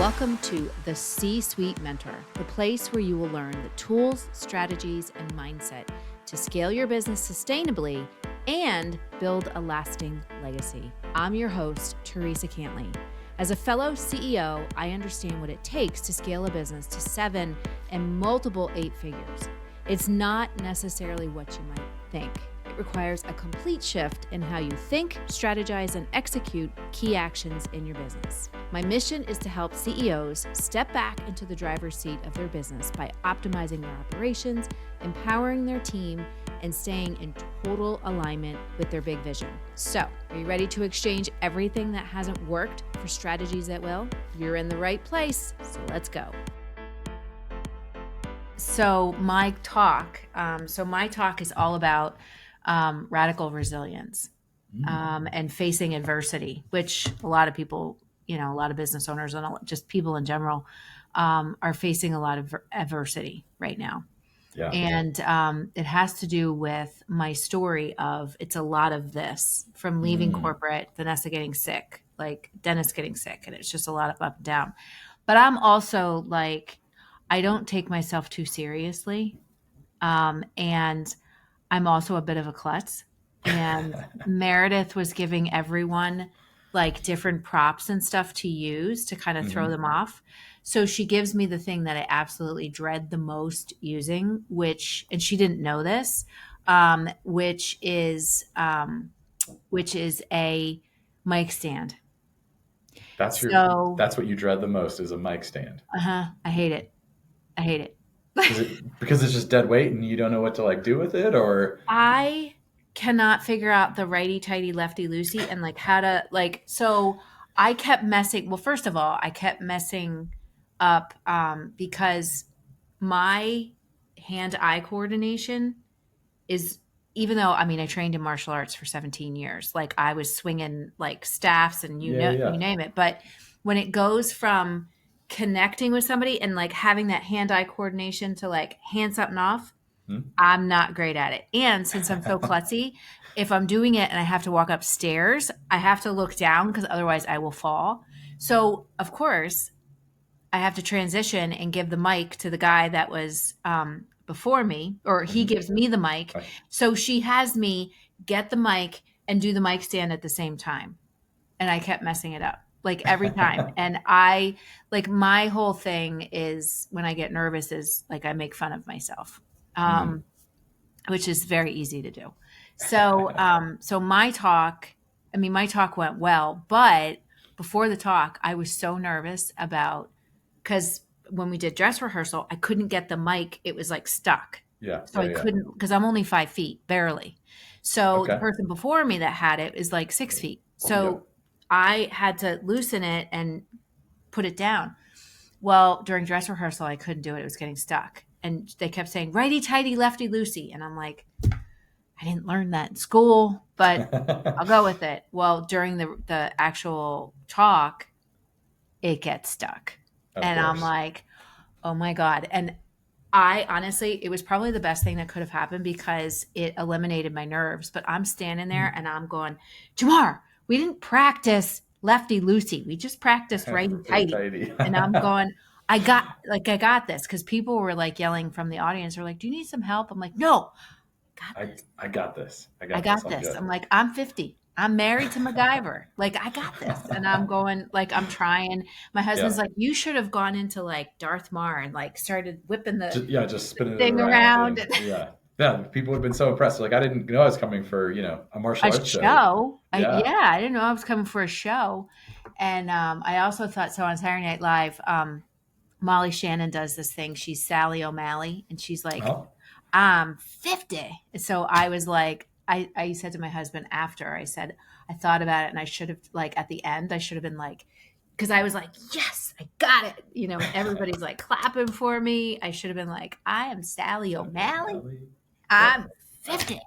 Welcome to the C-Suite Mentor, the place where you will learn the tools, strategies, and mindset to scale your business sustainably and build a lasting legacy. I'm your host, Theresa Cantley. As a fellow CEO, I understand what it takes to scale a business to 7 and multiple 8 figures. It's not necessarily what you might think. It requires a complete shift in how you think, strategize, and execute key actions in your business. My mission is to help CEOs step back into the driver's seat of their business by optimizing their operations, empowering their team, and staying in total alignment with their big vision. So, are you ready to exchange everything that hasn't worked for strategies that will? You're in the right place, so let's go. So my talk is all about radical resilience and facing adversity, which a lot of people, a lot of business owners and just people in general are facing a lot of adversity right now. Yeah. And it has to do with my story of it's a lot of this from leaving corporate, Vanessa getting sick, like Dennis getting sick, and it's just a lot of up and down. But I'm also like, I don't take myself too seriously. And I'm also a bit of a klutz. And Meredith was giving everyone like different props and stuff to use to kind of throw them off. So she gives me the thing that I absolutely dread the most using, and she didn't know this, which is a mic stand. That's what you dread the most is a mic stand. I hate it. Is it because it's just dead weight and you don't know what to do with it, or? I cannot figure out the righty tighty lefty loosey and how to so I kept messing. Well, first of all, I kept messing up because my hand-eye coordination is, even though, I trained in martial arts for 17 years, I was swinging staffs and you name it. But when it goes from connecting with somebody and having that hand-eye coordination to hand something off, I'm not great at it. And since I'm so klutzy, if I'm doing it and I have to walk upstairs, I have to look down because otherwise I will fall. So of course I have to transition and give the mic to the guy that was before me, or he gives me the mic. Right. So she has me get the mic and do the mic stand at the same time. And I kept messing it up every time. And my whole thing is when I get nervous is I make fun of myself, which is very easy to do. So, so my talk went well, but before the talk, I was so nervous because when we did dress rehearsal, I couldn't get the mic. It was stuck. Yeah. So I couldn't, because I'm only 5 feet, barely. So the person before me that had it is 6 feet. So I had to loosen it and put it down. Well, during dress rehearsal, I couldn't do it. It was getting stuck. And they kept saying, righty tighty, lefty loosey. And I'm like, I didn't learn that in school, but I'll go with it. Well, during the actual talk, it gets stuck. And I'm like, oh my God. And I honestly, it was probably the best thing that could have happened because it eliminated my nerves. But I'm standing there and I'm going, Jamar, we didn't practice lefty loosey. We just practiced righty tighty. And I'm going, I got this, because people were yelling from the audience. They're like, do you need some help? I'm like, no, I got this. I got this. I'm like, I'm 50. I'm married to MacGyver. I got this. And I'm going, I'm trying. My husband's like, you should have gone into Darth Maul and started whipping just spinning thing it around. Yeah. People would have been so impressed. I didn't know I was coming for, a martial arts show. I didn't know I was coming for a show. And I also thought, so on Saturday Night Live, Molly Shannon does this thing. She's Sally O'Malley. And she's like, I'm 50. So I was like, I said to my husband after, I said, I thought about it and I should have, at the end, I should have been because I was like, yes, I got it. Everybody's clapping for me. I should have been like, I am Sally O'Malley. I'm 50,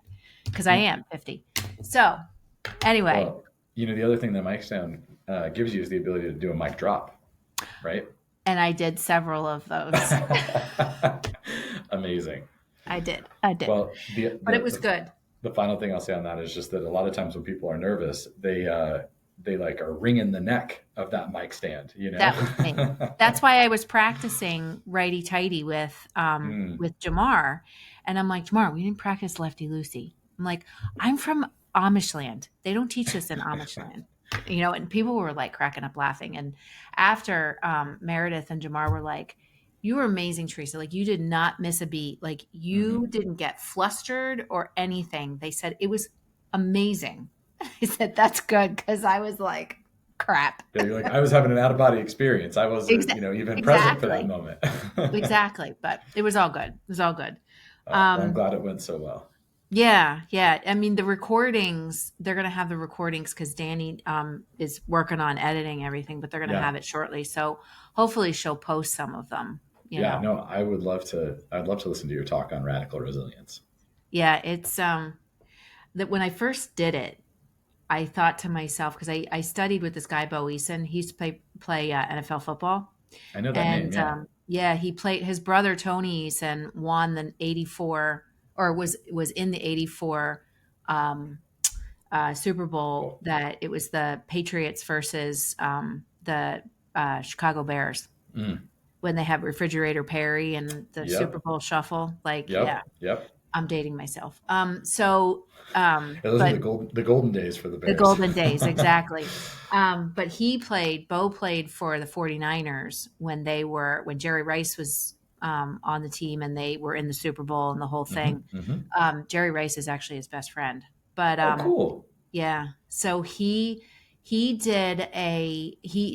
because I am 50. So anyway. Well, the other thing that mic stand gives you is the ability to do a mic drop, right? And I did several of those. Amazing. I did. Well, but it was good. The final thing I'll say on that is just that a lot of times when people are nervous, they they like are wringing the neck of that mic stand, you know? That was me. That's why I was practicing righty tighty Mm, with Jamar. And I'm like, Jamar, we didn't practice lefty loosey. I'm like, I'm from Amish land. They don't teach this in Amish land. And people were like cracking up laughing. And after Meredith and Jamar were like, you were amazing, Theresa. Like you did not miss a beat. Like you mhm. didn't get flustered or anything. They said it was amazing. I said, that's good because I was like, crap. Yeah, you're like, I was having an out of body experience. I wasn't, Exa- even present for that exactly. moment. Exactly. But it was all good. It was all good. Well, I'm Um, glad it went so well. yeah, yeah. I mean, the recordings, they're going to have the recordings because Danny is working on editing everything, but they're going to Yeah. have it shortly. So hopefully she'll post some of them, you Yeah. know. No, I'd love to listen to your talk on radical resilience. Yeah, it's that when I first did it, I thought to myself, because I studied with this guy, Bo Eason. He used to play NFL football. I know that name. And Yeah. yeah, he played his brother Tony Eason won the 84 or was in the 84 um, Super Bowl Cool. that it was the Patriots versus the Chicago Bears Mm. when they have Refrigerator Perry and the Super Yep. Bowl shuffle. Like, yeah, Yep. Yep. I'm dating myself. Yeah, those are But the golden days for the the Bears. golden days, exactly. But Bo played for the 49ers when Jerry Rice was on the team and they were in the Super Bowl and the whole Hmm. thing. Hmm. Jerry Rice is actually his best friend. But Oh, cool. yeah, so he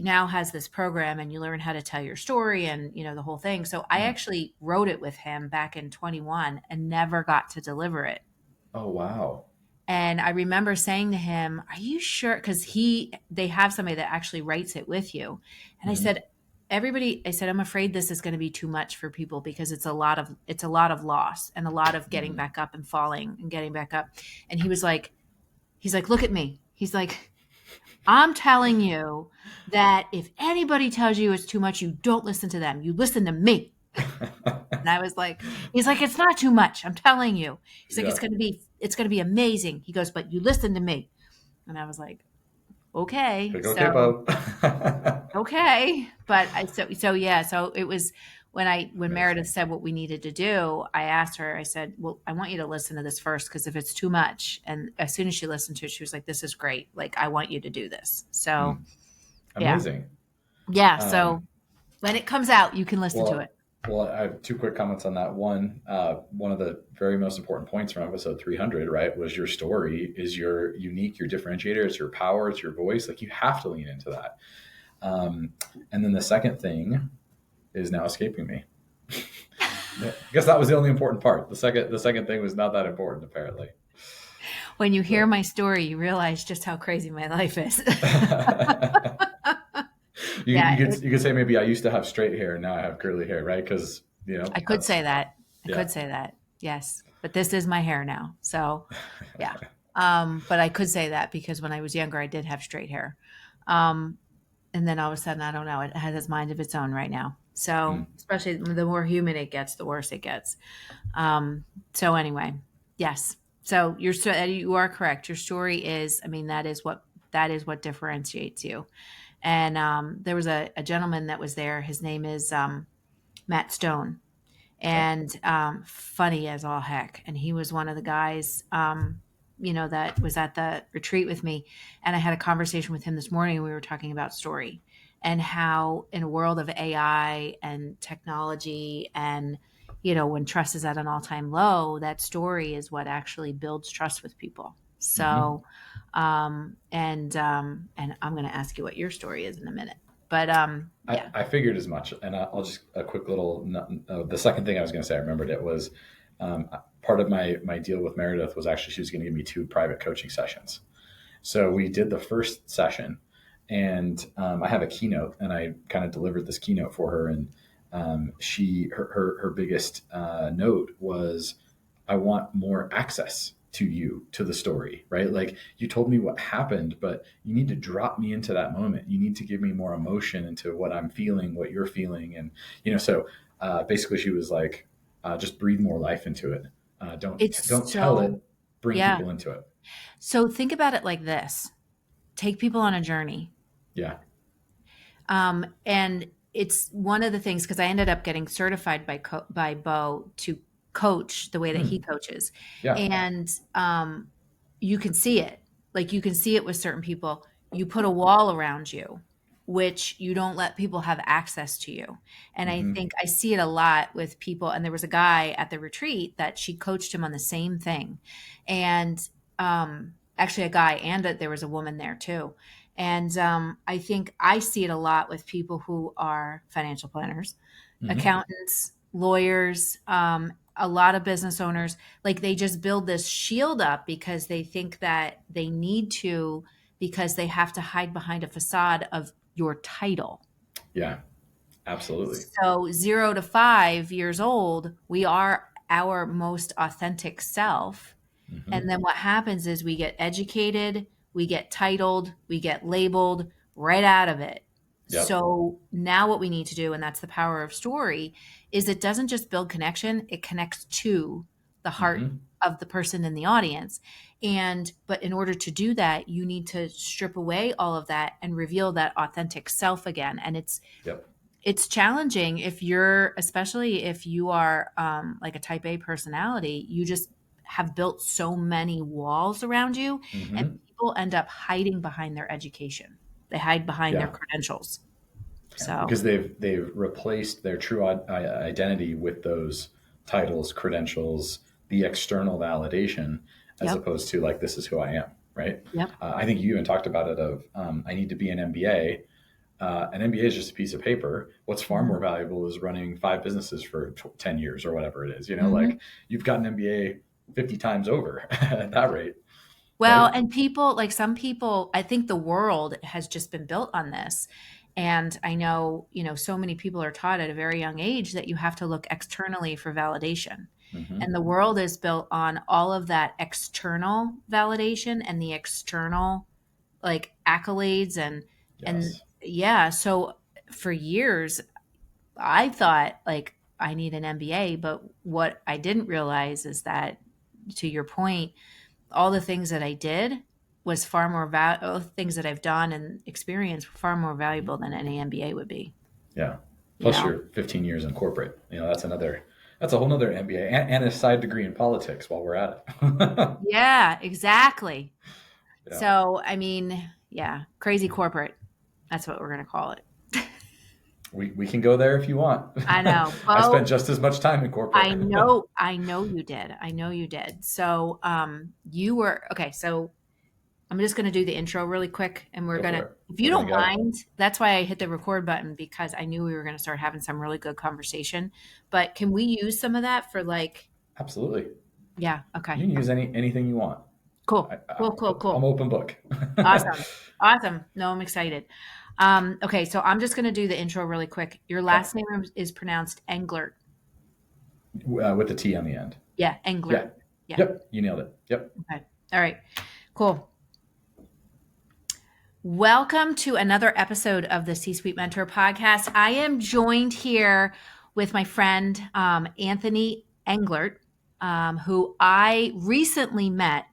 now has this program and you learn how to tell your story and the whole thing. So I Mm. actually wrote it with him back in 21 and never got to deliver it. Oh, wow. And I remember saying to him, "Are you sure?" Because they have somebody that actually writes it with you. And I Hmm. said, I said, I'm afraid this is going to be too much for people because it's a lot of loss and a lot of getting Mm. back up and falling and getting back up. And he's like, look at me. He's like, I'm telling you that if anybody tells you it's too much, you don't listen to them. You listen to me. And I was like, he's like, it's not too much. I'm telling you. He's like, Yeah. it's gonna be amazing. He goes, but you listen to me. And I was like, okay. Like, okay, So Bo. okay. But so yeah, so it was when Meredith Amazing. said what we needed to do, I asked her, I said, well, I want you to listen to this first because if it's too much, and as soon as she listened to it, she was like, this is great. Like, I want you to do this. So Mm. yeah. Amazing. Yeah. So Um, when it comes out, you can listen to it. well, I have two quick comments on that. One of the very most important points from episode 300, right, was your story is your unique, your differentiator, it's your power, it's your voice. Like you have to lean into that. Um, and then the second thing is now escaping me. I guess that was the only important part. The second thing was not that important, apparently. When you hear So. my story, you realize just how crazy my life is. You Yeah, could say maybe I used to have straight hair and now I have curly hair, right? Because I could that's say that. I yeah. could say that. Yes. But this is my hair now. So, yeah. But I could say that because when I was younger, I did have straight hair. Um, and then all of a sudden, I don't know, it has its mind of its own right now. So, Mm. especially the more humid it gets, the worse it gets. So anyway, yes. So you are correct. Your story is, I mean, that is what differentiates you. And there was a gentleman that was there. His name is Matt Stone, Oh, and funny as all heck. And he was one of the guys, that was at the retreat with me. And I had a conversation with him this morning, and we were talking about story and how, in a world of AI and technology, and when trust is at an all-time low, that story is what actually builds trust with people. hmm. So, and I'm going to ask you what your story is in a minute. But yeah, I figured as much, and I'll just a quick little. The second thing I was going to say, I remembered it was part of my deal with Meredith was actually she was going to give me 2 private coaching sessions. So we did the first session, and I have a keynote, and I kind of delivered this keynote for her, and her biggest note was, I want more access to you, to the story, right? Like you told me what happened, but you need to drop me into that moment. You need to give me more emotion into what I'm feeling, what you're feeling, and so basically she was like, just breathe more life into it. Don't it's tell so it. Bring yeah. people into it. So think about it like this. take people on a journey. Yeah. And it's one of the things, because I ended up getting certified by Bo to coach the way that he coaches. Yeah. And you can see it. Like you can see it with certain people. You put a wall around you, which you don't let people have access to you. And I think I see it a lot with people. And there was a guy at the retreat that she coached him on the same thing. And actually a guy and there was a woman there too. And I think I see it a lot with people who are financial planners, accountants, lawyers, a lot of business owners. Like they just build this shield up because they think that they need to, because they have to hide behind a facade of your title. Yeah, absolutely. So 0 to 5 years old, we are our most authentic self. And then what happens is we get educated, we get titled, we get labeled right out of it. Yep. So now what we need to do, and that's the power of story, is it doesn't just build connection, it connects to the heart of the person in the audience. But in order to do that, you need to strip away all of that and reveal that authentic self again. And it's challenging especially if you are like a type A personality, you just have built so many walls around you, and people end up hiding behind their education. They hide behind their credentials. So because they've replaced their true identity with those titles, credentials, the external validation, as opposed to like, this is who I am, right? Yep. I think you even talked about it of I need to be an MBA. An MBA is just a piece of paper. What's far more valuable is running 5 businesses for 10 years or whatever it is. Like you've got an MBA 50 times over at that rate. Well, right? And people, like some people, I think the world has just been built on this. And I know, so many people are taught at a very young age that you have to look externally for validation. And the world is built on all of that external validation and the external like accolades and yeah. So for years, I thought like I need an MBA, but what I didn't realize is that, to your point, all the things that I did was far more things that I've done and experienced were far more valuable than any MBA would be. Yeah. Plus you're 15 years in corporate. That's a whole nother MBA and a side degree in politics while we're at it. Yeah, exactly. Yeah. So, I mean, crazy corporate. That's what we're going to call it. We can go there if you want. I know. I spent just as much time in corporate. I know you did. So you were, okay, so I'm just going to do the intro really quick, and we're going to, if you don't mind, that's why I hit the record button, because I knew we were going to start having some really good conversation. But can we use some of that for like? Absolutely. Yeah. Okay. You can use anything you want. Cool. Cool. I'm open book. Awesome. No, I'm excited. Okay, so I'm just going to do the intro really quick. Your last name is pronounced Engler. With the T on the end. Yeah, Engler. Yeah. Yep, you nailed it. Yep. Okay. All right, cool. Welcome to another episode of the C-Suite Mentor Podcast. I am joined here with my friend, Anthony Engler, who I recently met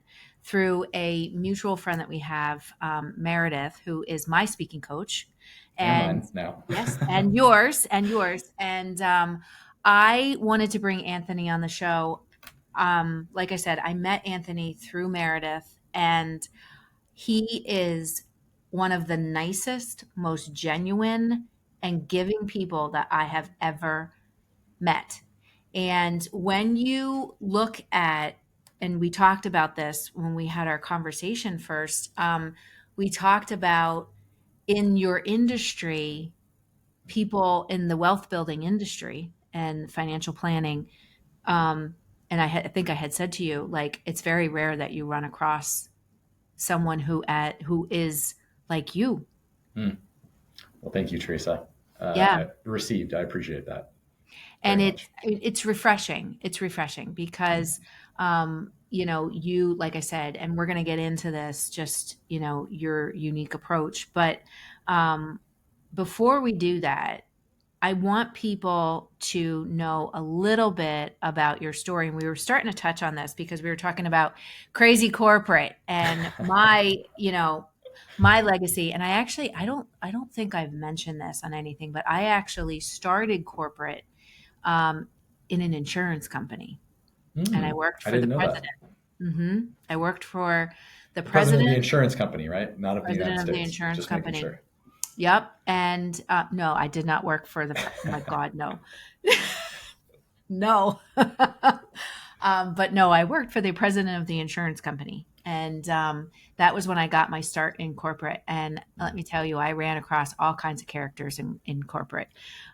through a mutual friend that we have, Meredith, who is my speaking coach. And mine now. Yes, and yours. And I wanted to bring Anthony on the show. Like I said, I met Anthony through Meredith, and he is one of the nicest, most genuine and giving people that I have ever met. And when you look at, and we talked about this when we had our conversation first, we talked about in your industry, people in the wealth building industry and financial planning. And I think I had said to you, like, it's very rare that you run across someone who is like you. Well, thank you, Theresa. I appreciate that. And it's refreshing. It's refreshing because, you, like I said, and we're going to get into this, just, your unique approach. But before we do that, I want people to know a little bit about your story. And we were starting to touch on this because we were talking about crazy corporate and my, my legacy, and I don't think I've mentioned this on anything, but I actually started corporate um, in an insurance company, and I worked I for the didn't know that. president. I worked for the The president of the president, insurance company, right? Not of the United president of the States. insurance Just making company. sure. Yep. And no, I did not work for the, my God, no. No. But no, I worked for the president of the insurance company. And that was when I got my start in corporate. And let me tell you, I ran across all kinds of characters in corporate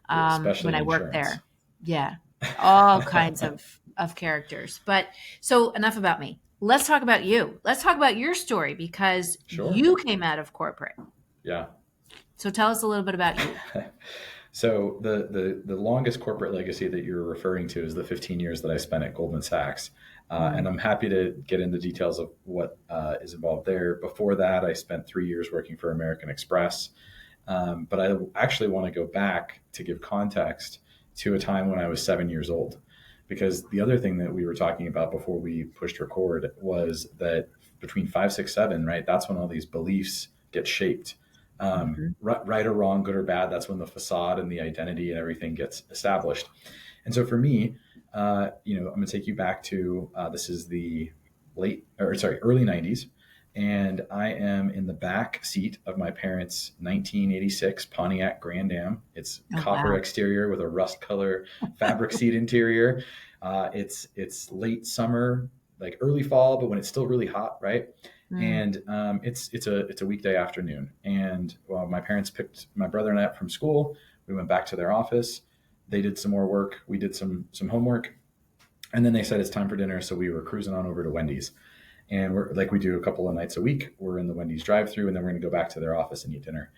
Especially when in I worked insurance. there. Yeah, all kinds of characters. But so enough about me. Let's talk about you. Let's talk about your story because Sure. you came out of corporate. Yeah. So tell us a little bit about you. So the longest corporate legacy that you're referring to is the 15 years that I spent at Goldman Sachs. And I'm happy to get into details of what is involved there. Before that, I spent 3 years working for American Express. But I actually want to go back to give context to a time when I was 7 years old. Because the other thing that we were talking about before we pushed record was that between 5, 6, 7, right, that's when all these beliefs get shaped. Right or wrong, good or bad, that's when the facade and the identity and everything gets established. And so for me, I'm going to take you back to this is the early 90s. And I am in the back seat of my parents' 1986 Pontiac Grand Am. It's Oh, copper wow. exterior with a rust color fabric seat interior. It's late summer, like early fall, but when it's still really hot, right? Mm. And it's a weekday afternoon. And my parents picked my brother and I up from school. We went back to their office. They did some more work. We did some homework, and then they said it's time for dinner. So we were cruising on over to Wendy's. And we're like we do a couple of nights a week. We're in the Wendy's drive-through, and then we're going to go back to their office and eat dinner.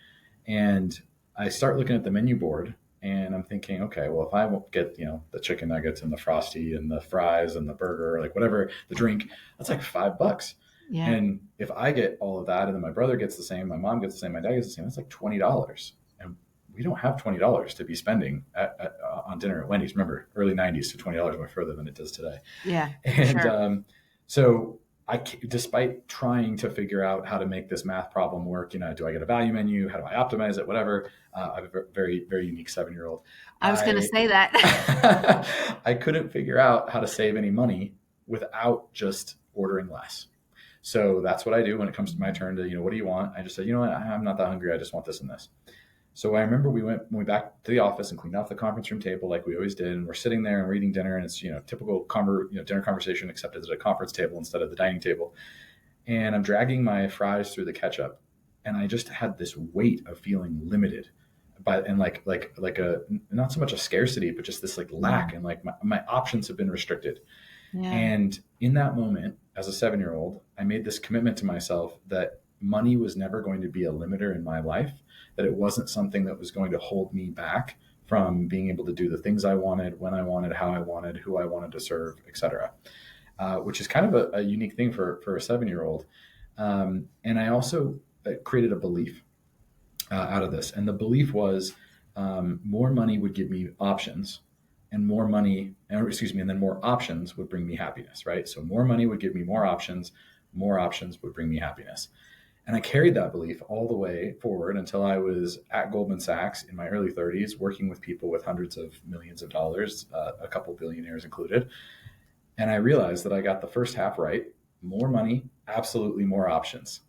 And I start looking at the menu board, and I'm thinking, okay, well, if I won't get the chicken nuggets and the frosty and the fries and the burger, like whatever the drink, that's like $5. Yeah. And if I get all of that, and then my brother gets the same, my mom gets the same, my dad gets the same, that's like $20. And we don't have $20 to be spending on dinner at Wendy's. Remember, early 90s, so $20 went further than it does today. Yeah. And Sure. so despite trying to figure out how to make this math problem work, do I get a value menu? How do I optimize it? Whatever. I'm a very, very unique 7-year-old. I was going to say that. I couldn't figure out how to save any money without just ordering less. So that's what I do when it comes to my turn to, what do you want? I just say, what, I'm not that hungry. I just want this and this. So I remember we went back to the office and cleaned off the conference room table like we always did. And we're sitting there and we're eating dinner, and it's, typical dinner conversation, except it's at a conference table instead of the dining table. And I'm dragging my fries through the ketchup. And I just had this weight of feeling limited and like a, not so much a scarcity, but just this like lack. And like my options have been restricted. Yeah. And in that moment, as a 7-year-old, I made this commitment to myself that money was never going to be a limiter in my life, that it wasn't something that was going to hold me back from being able to do the things I wanted, when I wanted, how I wanted, who I wanted to serve, etc. Which is kind of a unique thing for a 7-year-old. And I also created a belief out of this. And the belief was more money would give me options, and and then more options would bring me happiness, right? So more money would give me more options would bring me happiness. And I carried that belief all the way forward until I was at Goldman Sachs in my early 30s, working with people with hundreds of millions of dollars, a couple billionaires included. And I realized that I got the first half right. More money, absolutely more options.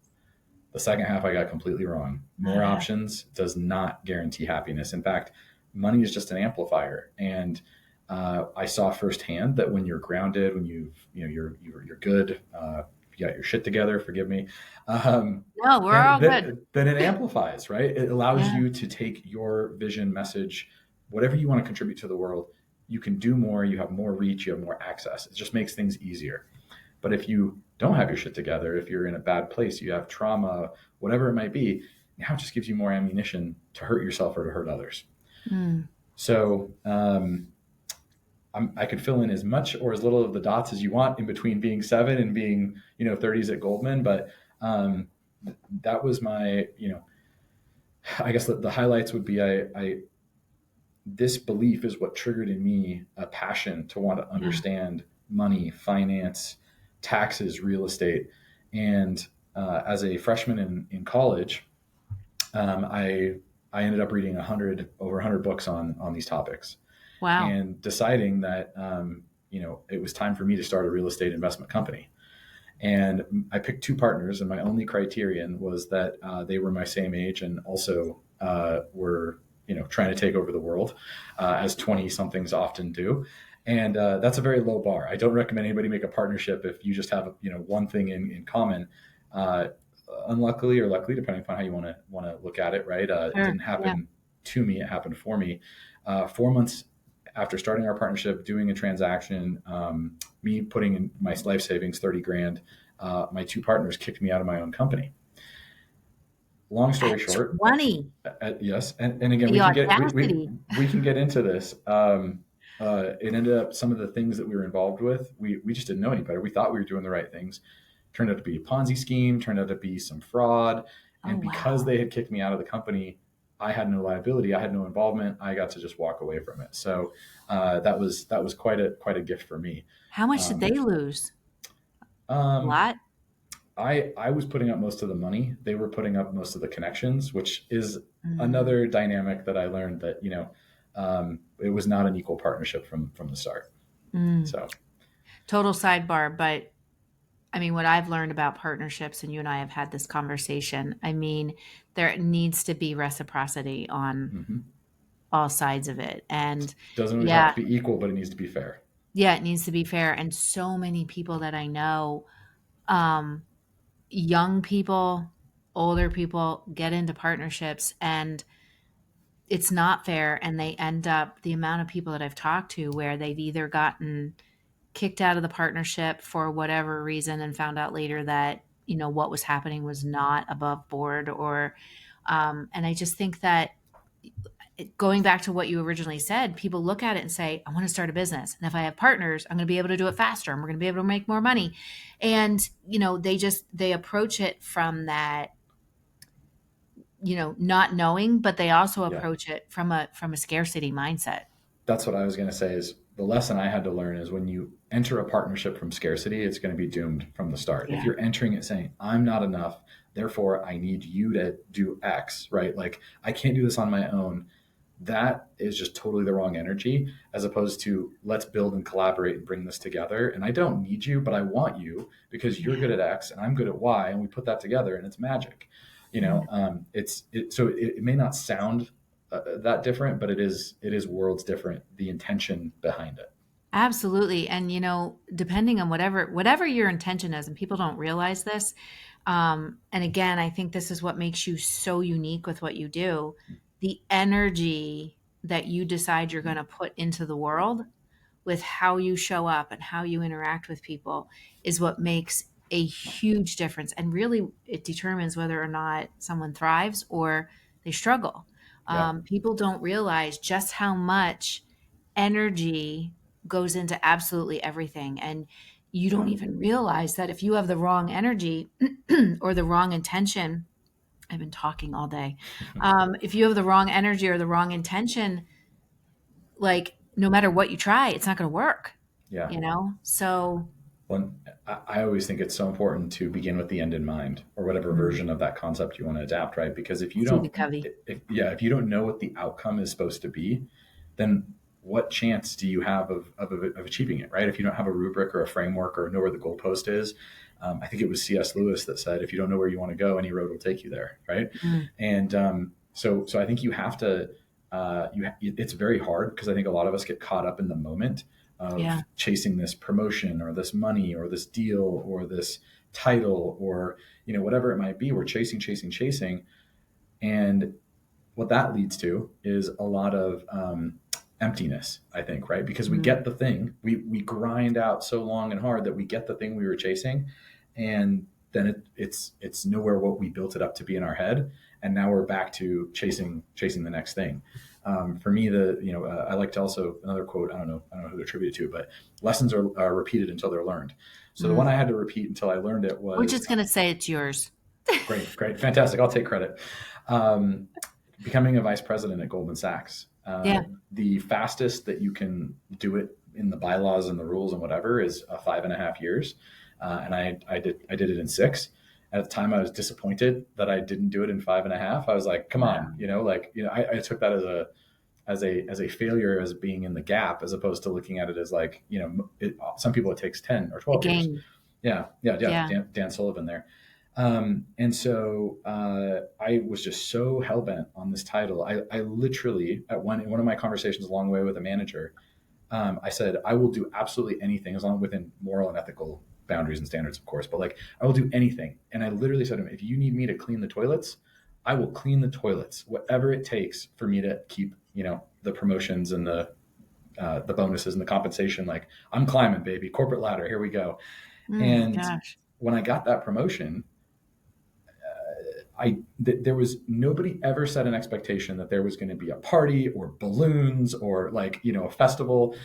The second half I got completely wrong. More options does not guarantee happiness. In fact, money is just an amplifier. And I saw firsthand that when you're grounded, when you're good, you got your shit together, forgive me. No, we're all good. Then it amplifies, right? It allows you to take your vision, message, whatever you want to contribute to the world. You can do more, you have more reach, you have more access. It just makes things easier. But if you don't have your shit together, if you're in a bad place, you have trauma, whatever it might be, now it just gives you more ammunition to hurt yourself or to hurt others. So I could fill in as much or as little of the dots as you want in between being 7 and being, 30s at Goldman. But that was my, I guess the highlights would be this belief is what triggered in me a passion to want to understand money, finance, taxes, real estate. And as a freshman in college, I ended up reading over 100 books on these topics, Wow. and deciding that it was time for me to start a real estate investment company. And I picked two partners, and my only criterion was that they were my same age and also were trying to take over the world, as 20 somethings often do. And that's a very low bar. I don't recommend anybody make a partnership if you just have one thing in common. Unluckily or luckily, depending upon how you want to look at it, right? It Sure. didn't happen to me; it happened for me. 4 months after starting our partnership, doing a transaction, me putting in my life savings, 30 grand, my two partners kicked me out of my own company. Long story short, 20. yes, and again, The we can get audacity. we can get into this. It ended up, some of the things that we were involved with, we just didn't know any better. We thought we were doing the right things. Turned out to be a Ponzi scheme. Turned out to be some fraud. And because they had kicked me out of the company, I had no liability. I had no involvement. I got to just walk away from it. So that was quite a gift for me. How much did they lose? A lot. I was putting up most of the money. They were putting up most of the connections, which is another dynamic that I learned, that it was not an equal partnership from the start. So, total sidebar, but I mean, what I've learned about partnerships, and you and I have had this conversation, I mean, there needs to be reciprocity on all sides of it. And doesn't always have to be equal, but it needs to be fair. Yeah, it needs to be fair. And so many people that I know, young people, older people, get into partnerships and it's not fair. And they end up, the amount of people that I've talked to where they've either gotten kicked out of the partnership for whatever reason and found out later that what was happening was not above board, or and I just think that, going back to what you originally said, people look at it and say, I want to start a business, and if I have partners, I'm going to be able to do it faster and we're going to be able to make more money. And they approach it from that, not knowing, but they also approach it from a scarcity mindset. That's what I was going to say. Is the lesson I had to learn is, when you enter a partnership from scarcity, it's going to be doomed from the start. If you're entering it saying, I'm not enough, therefore I need you to do X, right? Like, I can't do this on my own. That is just totally the wrong energy, as opposed to, let's build and collaborate and bring this together. And I don't need you, but I want you because you're good at X and I'm good at Y. And we put that together and it's magic. So it may not sound that different, but it is worlds different, the intention behind it. Absolutely. And, depending on whatever your intention is, and people don't realize this. And again, I think this is what makes you so unique with what you do. The energy that you decide you're going to put into the world with how you show up and how you interact with people is what makes a huge difference. And really, it determines whether or not someone thrives or they struggle. People don't realize just how much energy goes into absolutely everything. And you don't even realize that if you have the wrong energy or the wrong intention, I've been talking all day. If you have the wrong energy or the wrong intention, like, no matter what you try, it's not going to work. Yeah. So. Well, I always think it's so important to begin with the end in mind, or whatever version of that concept you want to adapt, right? Because if you don't know what the outcome is supposed to be, then what chance do you have of achieving it, right? If you don't have a rubric or a framework or know where the goalpost is. I think it was C.S. Lewis that said, if you don't know where you want to go, any road will take you there, right? And so I think you have to, it's very hard, because I think a lot of us get caught up in the moment of chasing this promotion or this money or this deal or this title or, whatever it might be. We're chasing. And what that leads to is a lot of emptiness, I think, right? Because we get the thing, we grind out so long and hard that we get the thing we were chasing, and then it's nowhere what we built it up to be in our head, and now we're back to chasing the next thing. For me, I like to also, another quote, I don't know who to attribute it to, but lessons are repeated until they're learned. So the one I had to repeat until I learned it was. We're just going to say it's yours. Great, fantastic. I'll take credit. Becoming a vice president at Goldman Sachs. The fastest that you can do it in the bylaws and the rules and whatever is 5.5 years. And I did it in 6. At the time, I was disappointed that I didn't do it in 5.5. I was like, come on, Wow. I took that as a failure, as being in the gap, as opposed to looking at it as like, some people it takes 10 or The 12 years. game. Yeah. Yeah. Dan Sullivan there. And so I was just so hell bent on this title. I literally, in one of my conversations along the way with a manager, I said, I will do absolutely anything as long within moral and ethical boundaries and standards, of course, but like, I will do anything. And I literally said to him, if you need me to clean the toilets, I will clean the toilets, whatever it takes for me to keep, the promotions and the bonuses and the compensation. Like, I'm climbing, baby, corporate ladder. Here we go. And Gosh. when I got that promotion, there was nobody ever set an expectation that there was going to be a party or balloons or like, a festival.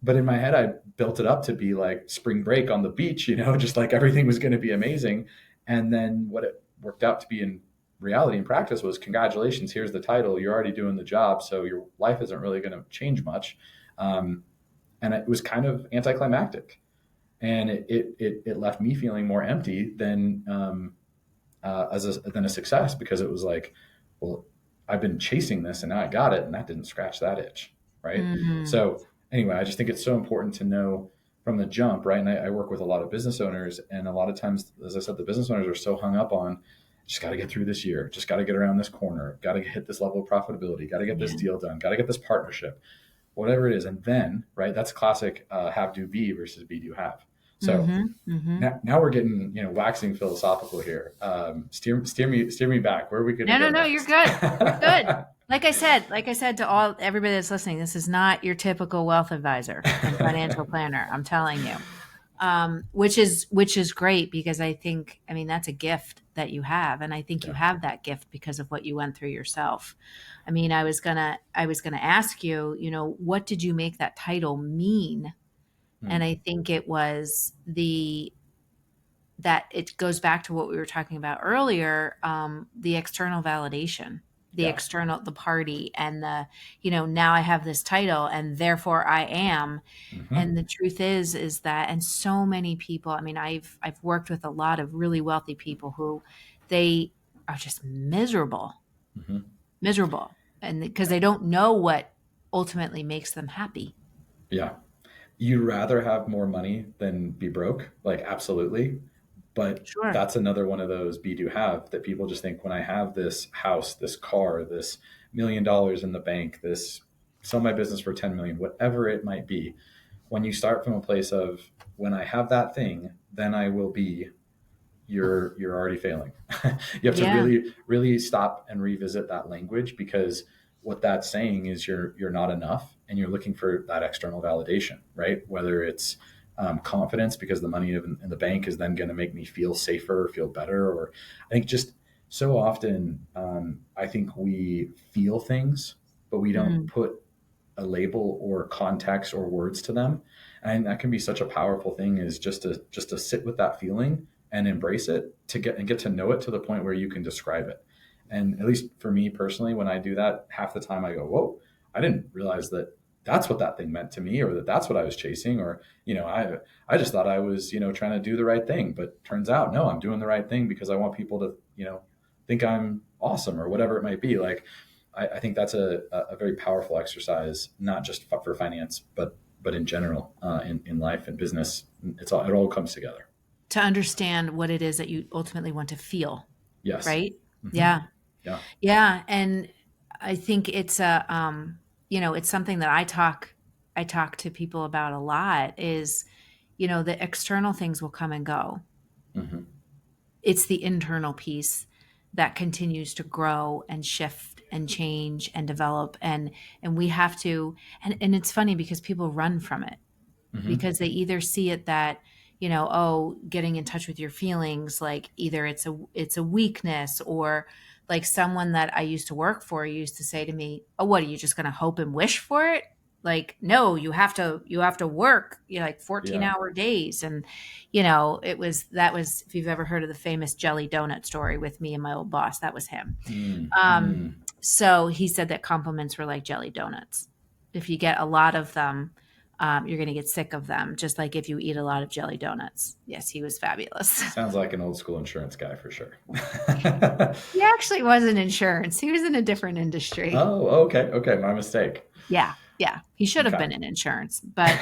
But in my head, I built it up to be like spring break on the beach, just like everything was going to be amazing. And then what it worked out to be in reality and practice was, congratulations, here's the title. You're already doing the job. So your life isn't really going to change much. And it was kind of anticlimactic. And it left me feeling more empty than than a success, because it was like, well, I've been chasing this and now I got it, and that didn't scratch that itch, right? Mm-hmm. So anyway, I just think it's so important to know from the jump, right? And I work with a lot of business owners, and a lot of times, as I said, the business owners are so hung up on, just got to get through this year, just got to get around this corner, got to hit this level of profitability, got to get this deal done, got to get this partnership, whatever it is. And then, right, that's classic have, do, be versus be, do, have. So now we're getting, waxing philosophical here. Steer me back. Where are we going to go? No, you're good. You're good. Like I said to everybody that's listening, this is not your typical wealth advisor and financial planner. I'm telling you, which is great, because I mean, that's a gift that you have, and I think you have that gift because of what you went through yourself. I mean, I was gonna ask you, what did you make that title mean? And I think it was that it goes back to what we were talking about earlier, the external validation, the party, and now I have this title and therefore I am. And the truth is that, and so many people, I mean, I've worked with a lot of really wealthy people who they are just miserable, and because they don't know what ultimately makes them happy. Yeah. You'd rather have more money than be broke. Like, absolutely. But Sure. that's another one of those be, do, have, that people just think, when I have this house, this car, this $1 million in the bank, this sell my business for 10 million, whatever it might be. When you start from a place of, when I have that thing, then I will be, you're already failing. You have to really, really stop and revisit that language, because what that's saying is you're not enough, and you're looking for that external validation, right? Whether it's confidence, because the money in the bank is then going to make me feel safer, feel better. Or I think just so often, I think we feel things, but we don't put a label or context or words to them. And that can be such a powerful thing, is just to sit with that feeling and embrace it, to get to know it to the point where you can describe it. And at least for me personally, when I do that, half the time I go, whoa, I didn't realize that that's what that thing meant to me, or that that's what I was chasing. Or, I just thought I was, trying to do the right thing, but turns out, no, I'm doing the right thing because I want people to, think I'm awesome, or whatever it might be. Like, I think that's a very powerful exercise, not just for finance, but in general, in life and business. It all comes together. To understand what it is that you ultimately want to feel. Yes. Right. Mm-hmm. Yeah. Yeah. Yeah. And I think it's it's something that I talk to people about a lot, is, the external things will come and go. It's the internal piece that continues to grow and shift and change and develop. And we have to, and it's funny because people run from it, because they either see it that, getting in touch with your feelings, like either it's a weakness, or like someone that I used to work for used to say to me, "Oh, what, are you just going to hope and wish for it?" Like, no, you have to work, like 14-hour days. And, that was, if you've ever heard of the famous jelly donut story with me and my old boss, that was him. So he said that compliments were like jelly donuts. If you get a lot of them, you're going to get sick of them. Just like if you eat a lot of jelly donuts. Yes, he was fabulous. Sounds like an old school insurance guy for sure. He actually wasn't insurance. He was in a different industry. Oh, okay. Okay. My mistake. Yeah. Yeah. He should have Okay. been in insurance. But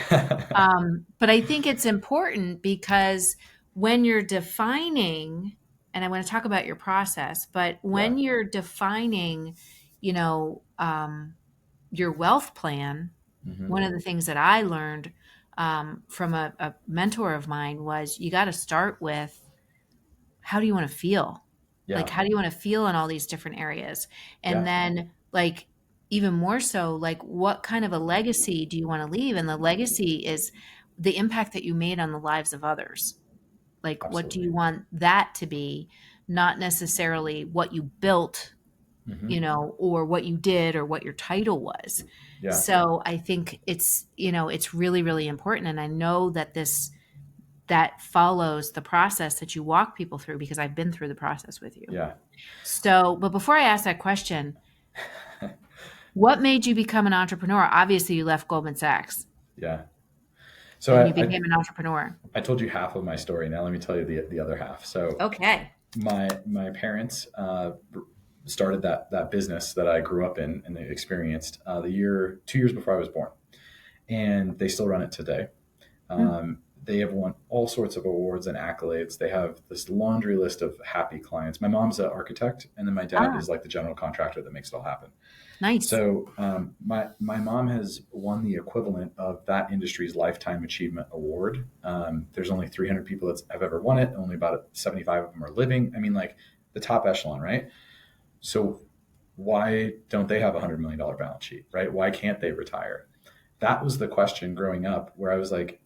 I think it's important because when you're defining, and I want to talk about your process, but Yeah. when you're defining, you know, your wealth plan, Hmm. one of the things that I learned from a mentor of mine was you got to start with how do you want to feel? Like, Yeah. how do you want to feel in all these different areas? And Yeah. then, like, even more so, like, what kind of a legacy do you want to leave? And the legacy is the impact that you made on the lives of others. Like, what do Absolutely. you want that to be? Not necessarily what you built, Hmm. or what you did or what your title was. Yeah. So I think it's really, really important. And I know that that follows the process that you walk people through because I've been through the process with you. Yeah. So, but before I ask that question, what made you become an entrepreneur? Obviously, you left Goldman Sachs Yeah. So and you became an entrepreneur. I told you half of my story. Now let me tell you the other half. So Okay. my parents started that business that I grew up in and experienced 2 years before I was born, and they still run it today. Hmm. They have won all sorts of awards and accolades. They have this laundry list of happy clients. My mom's an architect, and then my dad Ah, is like the general contractor that makes it all happen. nice. So my mom has won the equivalent of that industry's lifetime achievement award. There's only 300 people that have ever won it. Only about 75 of them are living. I mean, like the top echelon, right? So why don't they have $100 million balance sheet, right? Why can't they retire? That was the question growing up, where I was like,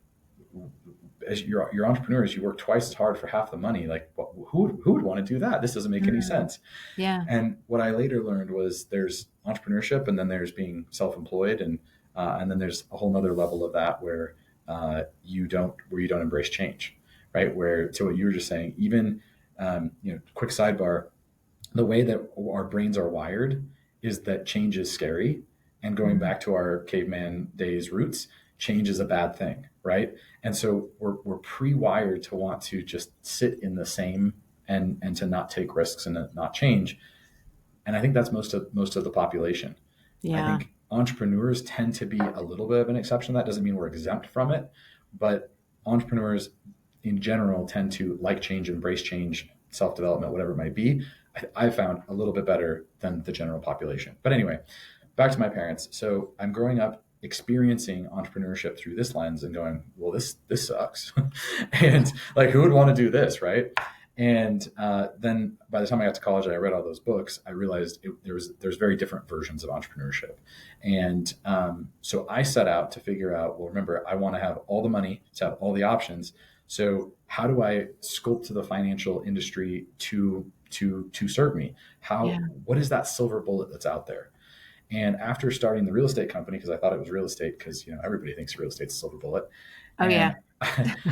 as your entrepreneurs, you work twice as hard for half the money. Like, who would want to do that? This doesn't make any Mm, sense. yeah. And what I later learned was there's entrepreneurship, and then there's being self-employed, and then there's a whole nother level of that where you don't embrace change, right? Where to what you were just saying, even quick sidebar, the way that our brains are wired is that change is scary, and going Mm, back to our caveman days roots, change is a bad thing, right? And so we're pre-wired to want to just sit in the same and to not take risks and not change. And I think that's most of the population. I yeah. think entrepreneurs tend to be a little bit of an exception. That doesn't mean we're exempt from it, but entrepreneurs in general tend to like change, embrace change, self-development, whatever it might be. I found a little bit better than the general population. But anyway, back to my parents. So I'm growing up experiencing entrepreneurship through this lens and going, well, this sucks, and like, who would want to do this, right? And then by the time I got to college and I read all those books, I realized there's very different versions of entrepreneurship. And so I set out to figure out, well, remember, I want to have all the money to have all the options. So how do I sculpt the financial industry to serve me? Yeah. What is that silver bullet that's out there? And after starting the real estate company, because I thought it was real estate, because everybody thinks real estate's a silver bullet, Oh, and yeah.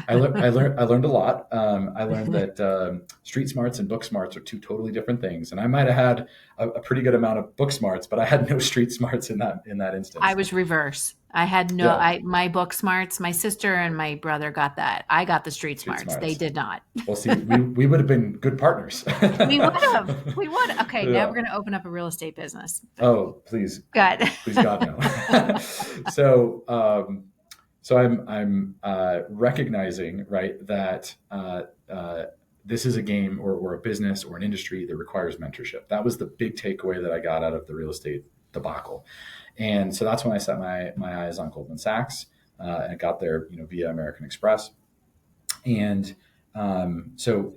I learned a lot. I learned that street smarts and book smarts are two totally different things, and I might have had a pretty good amount of book smarts, but I had no street smarts in that I instance. was reverse. I had Yeah, my book smarts, my sister and my brother got that. I got the street street smarts. They smarts. did not. Well, see, we would have been good partners. We would have. We would. Okay, now we're Yeah. going to open up a real estate business. Oh, please, Good. please, God, no. so, so I'm recognizing, right, that this is a game or a business or an industry that requires mentorship. That was the big takeaway that I got out of the real estate debacle. And so that's when I set my eyes on Goldman Sachs, and got there, via American Express. And so,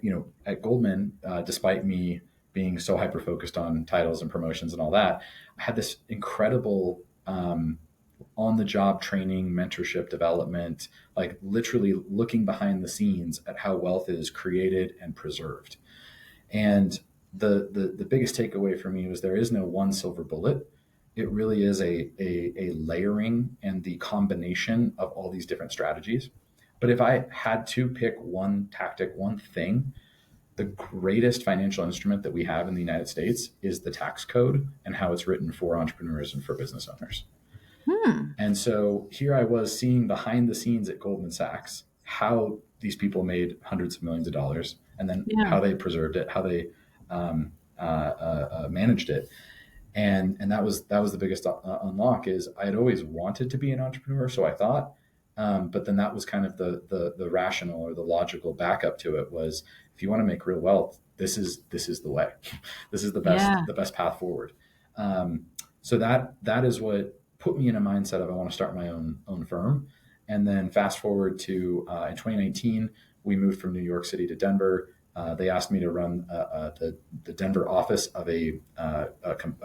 at Goldman, despite me being so hyper focused on titles and promotions and all that, I had this incredible on the job training, mentorship, development, like literally looking behind the scenes at how wealth is created and preserved. And the biggest takeaway for me was there is no one silver bullet. It really is a layering and the combination of all these different strategies. But if I had to pick one tactic, one thing, the greatest financial instrument that we have in the United States is the tax code and how it's written for entrepreneurs and for business owners. And so here I was seeing behind the scenes at Goldman Sachs how these people made hundreds of millions of dollars, and then Yeah. how they preserved it, how they managed it. And that was the biggest unlock. Is I had always wanted to be an entrepreneur, so I thought, but then that was kind of the rational or the logical backup to it was, if you want to make real wealth, this is the way. This is Yeah. the best path forward. So that is what put me in a mindset of I want to start my own firm. And then fast forward to in 2019, we moved from New York City to Denver. They asked me to run the Denver office of a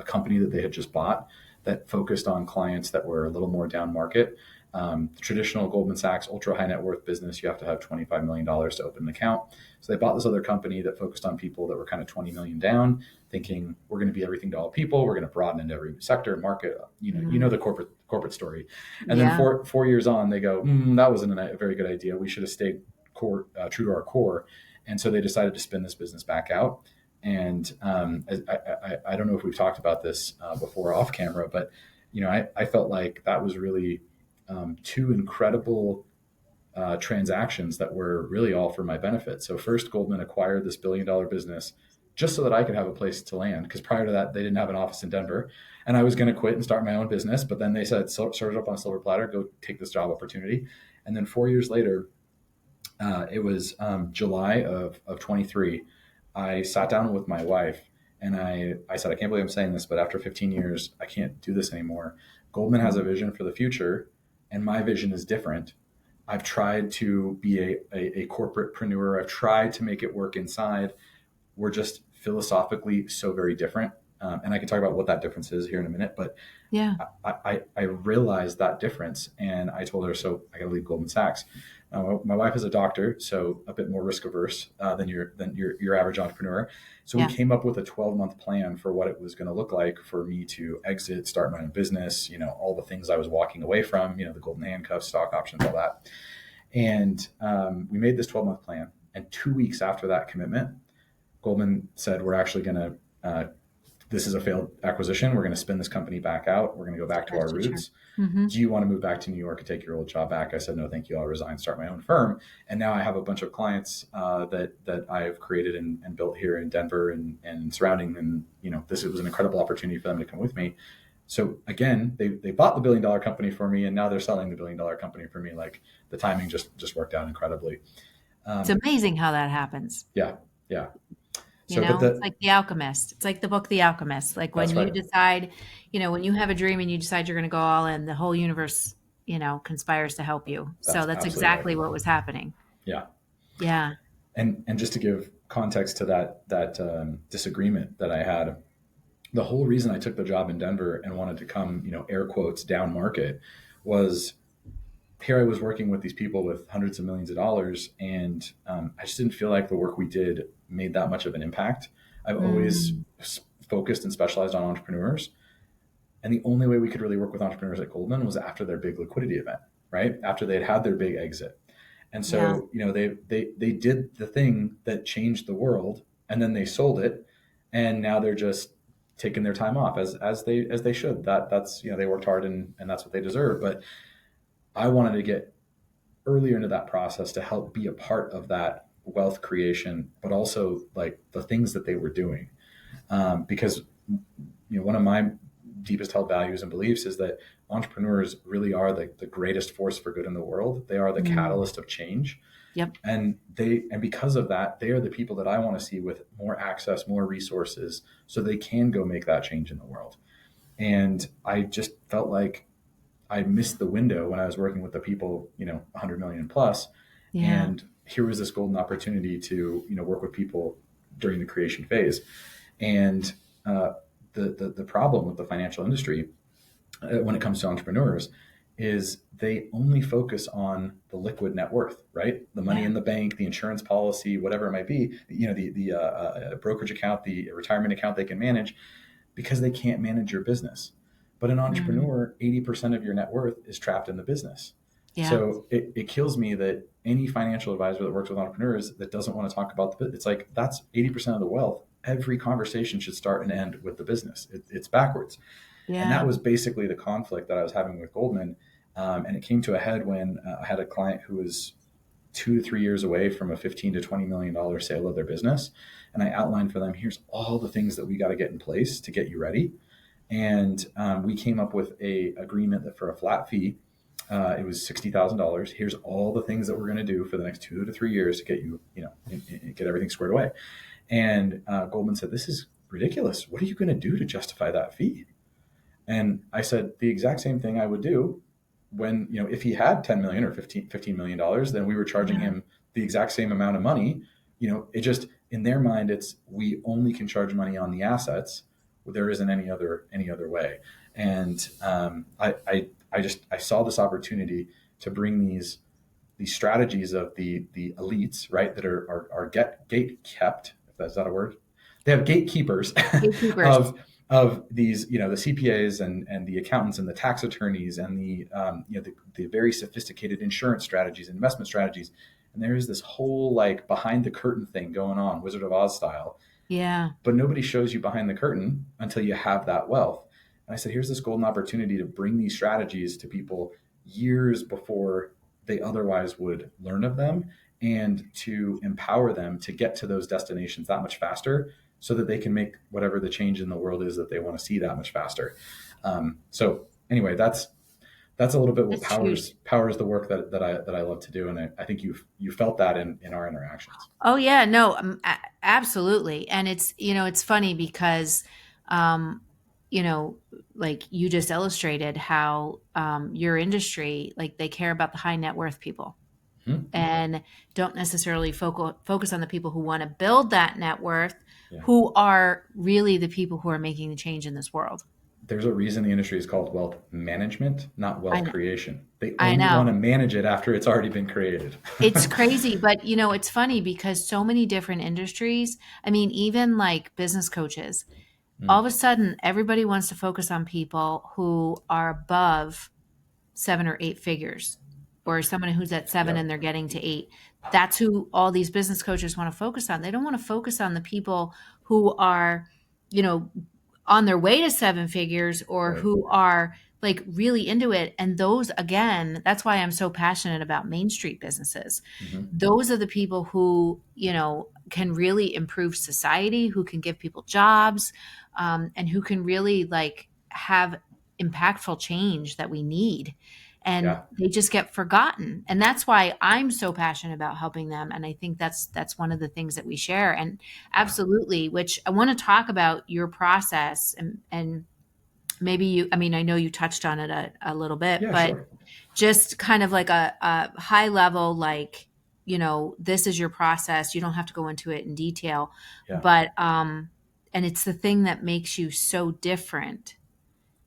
company that they had just bought that focused on clients that were a little more down market. The traditional Goldman Sachs ultra high net worth business, you have to have $25 million to open an account. So they bought this other company that focused on people that were kind of 20 million down, thinking we're going to be everything to all people. We're going to broaden into every sector and market. You know the corporate story. And then Yeah. 4 years on, they go, that wasn't a very good idea. We should have stayed true to our core. And so they decided to spin this business back out. And I don't know if we've talked about this before off camera, but I felt like that was really two incredible transactions that were really all for my benefit. So first, Goldman acquired this $1 billion business just so that I could have a place to land, because prior to that, they didn't have an office in Denver, and I was going to quit and start my own business. But then they said, serve it up on a silver platter, go take this job opportunity. And then 4 years later, it was July of 23. I sat down with my wife and I said, I can't believe I'm saying this, but after 15 years, I can't do this anymore. Goldman has a vision for the future, and my vision is different. I've tried to be a corporatepreneur. I've tried to make it work inside. We're just philosophically so very different. And I can talk about what that difference is here in a minute, but Yeah. I realized that difference, and I told her, so I got to leave Goldman Sachs. My wife is a doctor, so a bit more risk averse than your average entrepreneur. So Yeah. we came up with a 12-month plan for what it was going to look like for me to exit, start my own business. All the things I was walking away from. The golden handcuffs, stock options, all that. And we made this 12-month plan. And 2 weeks after that commitment, Goldman said, we're actually going to this is a failed acquisition. We're going to spin this company back out. We're going to go back to our roots. Mm-hmm. Do you want to move back to New York and take your old job back? I said, no, thank you. I'll resign, start my own firm. And now I have a bunch of clients that I've created and built here in Denver and surrounding. And, this was an incredible opportunity for them to come with me. So again, they bought the $1 billion company for me, and now they're selling the $1 billion company for me. Like, the timing just worked out incredibly. It's amazing how that happens. Yeah. Yeah. It's like The Alchemist. It's like the book, The Alchemist. Like when you decide, when you have a dream and you decide you're going to go all in, the whole universe, conspires to help you. So that's exactly what was happening. Yeah. Yeah. And just to give context to that disagreement that I had, the whole reason I took the job in Denver and wanted to come, air quotes, down market, was here I was working with these people with hundreds of millions of dollars, and I just didn't feel like the work we did made that much of an impact. I've always focused and specialized on entrepreneurs, and the only way we could really work with entrepreneurs at Goldman was after their big liquidity event, right? After they'd had their big exit. And so, they did the thing that changed the world, and then they sold it, and now they're just taking their time off as they should. That's they worked hard and that's what they deserve. But I wanted to get earlier into that process to help be a part of that wealth creation, but also like the things that they were doing. Because, one of my deepest held values and beliefs is that entrepreneurs really are the greatest force for good in the world. They are the catalyst of change. Yep. And because of that, they are the people that I want to see with more access, more resources, so they can go make that change in the world. And I just felt like I missed the window when I was working with the people, 100 million plus. Yeah. And here was this golden opportunity to, work with people during the creation phase. And the problem with the financial industry when it comes to entrepreneurs is they only focus on the liquid net worth, right? The money in the bank, the insurance policy, whatever it might be, the brokerage account, the retirement account they can manage, because they can't manage your business. But an entrepreneur, 80% of your net worth is trapped in the business. Yeah. So it kills me that any financial advisor that works with entrepreneurs that doesn't want to talk about the business, it's like, that's 80% of the wealth. Every conversation should start and end with the business. It's backwards. And that Yeah. was basically the conflict that I was having with Goldman. And it came to a head when I had a client who was 2 to 3 years away from a $15 to $20 million sale of their business. And I outlined for them, here's all the things that we got to get in place to get you ready. And we came up with a agreement that for a flat fee, it was $60,000. Here's all the things that we're going to do for the next 2 to 3 years to get you, get everything squared away. And Goldman said, this is ridiculous. What are you going to do to justify that fee? And I said, the exact same thing I would do when, if he had 10 million or $15 million, then we were charging him the exact same amount of money. It just, in their mind, it's, we only can charge money on the assets. There isn't any other way. And I saw this opportunity to bring these strategies of the elites, right, that are gate kept, if that's not a word. They have gatekeepers Gatekeepers. of these, the CPAs and the accountants and the tax attorneys and the very sophisticated insurance strategies, investment strategies. And there is this whole like behind the curtain thing going on, Wizard of Oz style. Yeah. But nobody shows you behind the curtain until you have that wealth. And I said, here's this golden opportunity to bring these strategies to people years before they otherwise would learn of them, and to empower them to get to those destinations that much faster so that they can make whatever the change in the world is that they want to see that much faster. So anyway, that's a little bit what powers the work that I love to do. And I think you felt that in our interactions. Oh yeah, no, absolutely. And it's funny because, like you just illustrated how your industry, like they care about the high net worth people and don't necessarily focus on the people who want to build that net worth, who are really the people who are making the change in this world. There's a reason the industry is called wealth management, not wealth creation. They I only know. want to manage it after it's already been created. It's crazy, but it's funny because so many different industries, I mean, even like business coaches, all of a sudden everybody wants to focus on people who are above 7 or 8 figures, or someone who's at 7 and they're getting to 8. That's who all these business coaches want to focus on. They don't want to focus on the people who are, on their way to 7 figures, or who are like really into it. And those, again, that's why I'm so passionate about Main Street businesses. Those are the people who, can really improve society, who can give people jobs, and who can really like have impactful change that we need. And they just get forgotten. And that's why I'm so passionate about helping them. And I think that's one of the things that we share. And absolutely, which I want to talk about your process and maybe I know you touched on it a little bit, but just kind of like a high level, like, this is your process. You don't have to go into it in detail, but, and it's the thing that makes you so different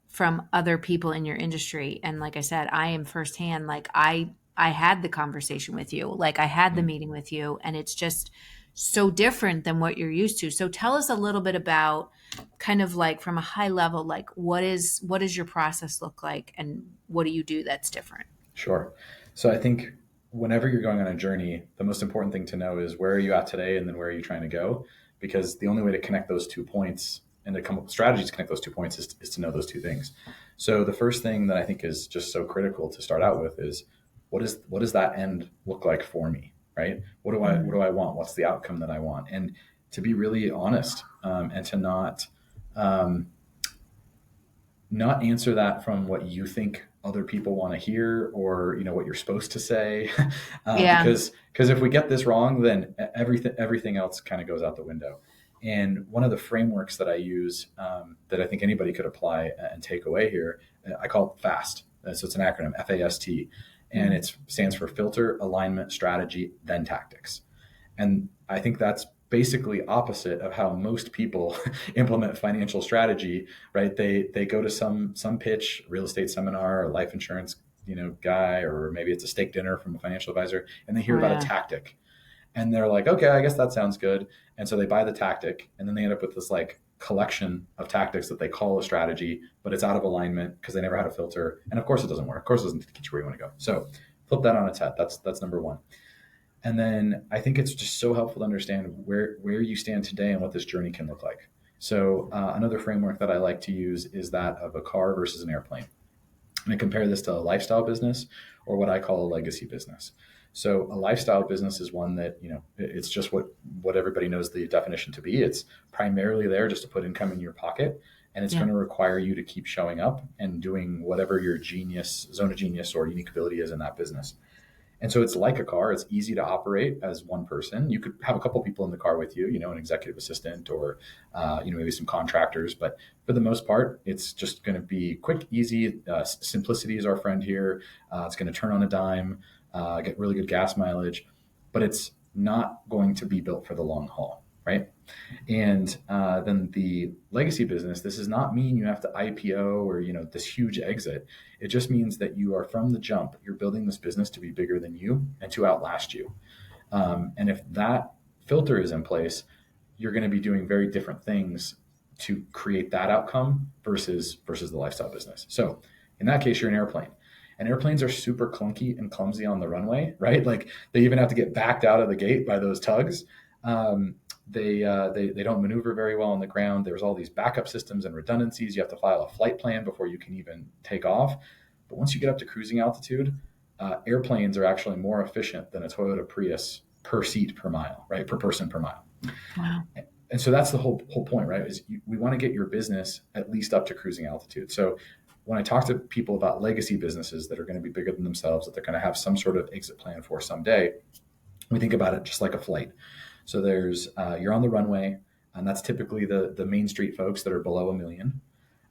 from other people in your industry. And like I said, I am firsthand, like I had the conversation with you, like I had the meeting with you, and it's just so different than what you're used to. So tell us a little bit about kind of like from a high level, like what does your process look like and what do you do that's different? Sure. So I think whenever you're going on a journey, the most important thing to know is where are you at today and then where are you trying to go? Because the only way to connect those 2 points and to come up with strategies to connect those 2 points is to know those 2 things. So the first thing that I think is just so critical to start out with is what does that end look like for me, right? What do I want? What's the outcome that I want? And to be really honest, and to not answer that from what you think other people want to hear, or what you're supposed to say, because if we get this wrong, then everything else kind of goes out the window. And one of the frameworks that I use, that I think anybody could apply and take away here, I call it FAST. So it's an acronym, FAST, and it stands for filter, alignment, strategy, then tactics. And I think that's basically opposite of how most people implement financial strategy, right? They go to some pitch, real estate seminar, or life insurance, guy, or maybe it's a steak dinner from a financial advisor, and they hear about a tactic. And they're like, okay, I guess that sounds good. And so they buy the tactic, and then they end up with this like collection of tactics that they call a strategy, but it's out of alignment because they never had a filter. And of course it doesn't work. Of course it doesn't get you where you want to go. So flip that on its head. That's number one. And then I think it's just so helpful to understand where you stand today and what this journey can look like. So another framework that I like to use is that of a car versus an airplane. And I compare this to a lifestyle business or what I call a legacy business. So a lifestyle business is one that, it's just what everybody knows the definition to be. It's primarily there just to put income in your pocket. And it's going to require you to keep showing up and doing whatever your zone of genius or unique ability is in that business. And so it's like a car. It's easy to operate as one person. You could have a couple people in the car with you, an executive assistant or, maybe some contractors. But for the most part, it's just going to be quick, easy. Simplicity is our friend here. It's going to turn on a dime, get really good gas mileage, but it's not going to be built for the long haul, right? And then the legacy business, this does not mean you have to IPO or, this huge exit. It just means that you are from the jump, you're building this business to be bigger than you and to outlast you. And if that filter is in place, you're going to be doing very different things to create that outcome versus the lifestyle business. So in that case, you're an airplane. And airplanes are super clunky and clumsy on the runway, right? Like they even have to get backed out of the gate by those tugs. They don't maneuver very well on the ground. There's all these backup systems and redundancies. You have to file a flight plan before you can even take off. But once you get up to cruising altitude, airplanes are actually more efficient than a Toyota Prius per seat per mile, right? Per person per mile. Wow. And so that's the whole point, right? Is we want to get your business at least up to cruising altitude. So when I talk to people about legacy businesses that are going to be bigger than themselves, that they're going to have some sort of exit plan for someday, we think about it just like a flight. So there's you're on the runway, and that's typically the Main Street folks that are below $1 million.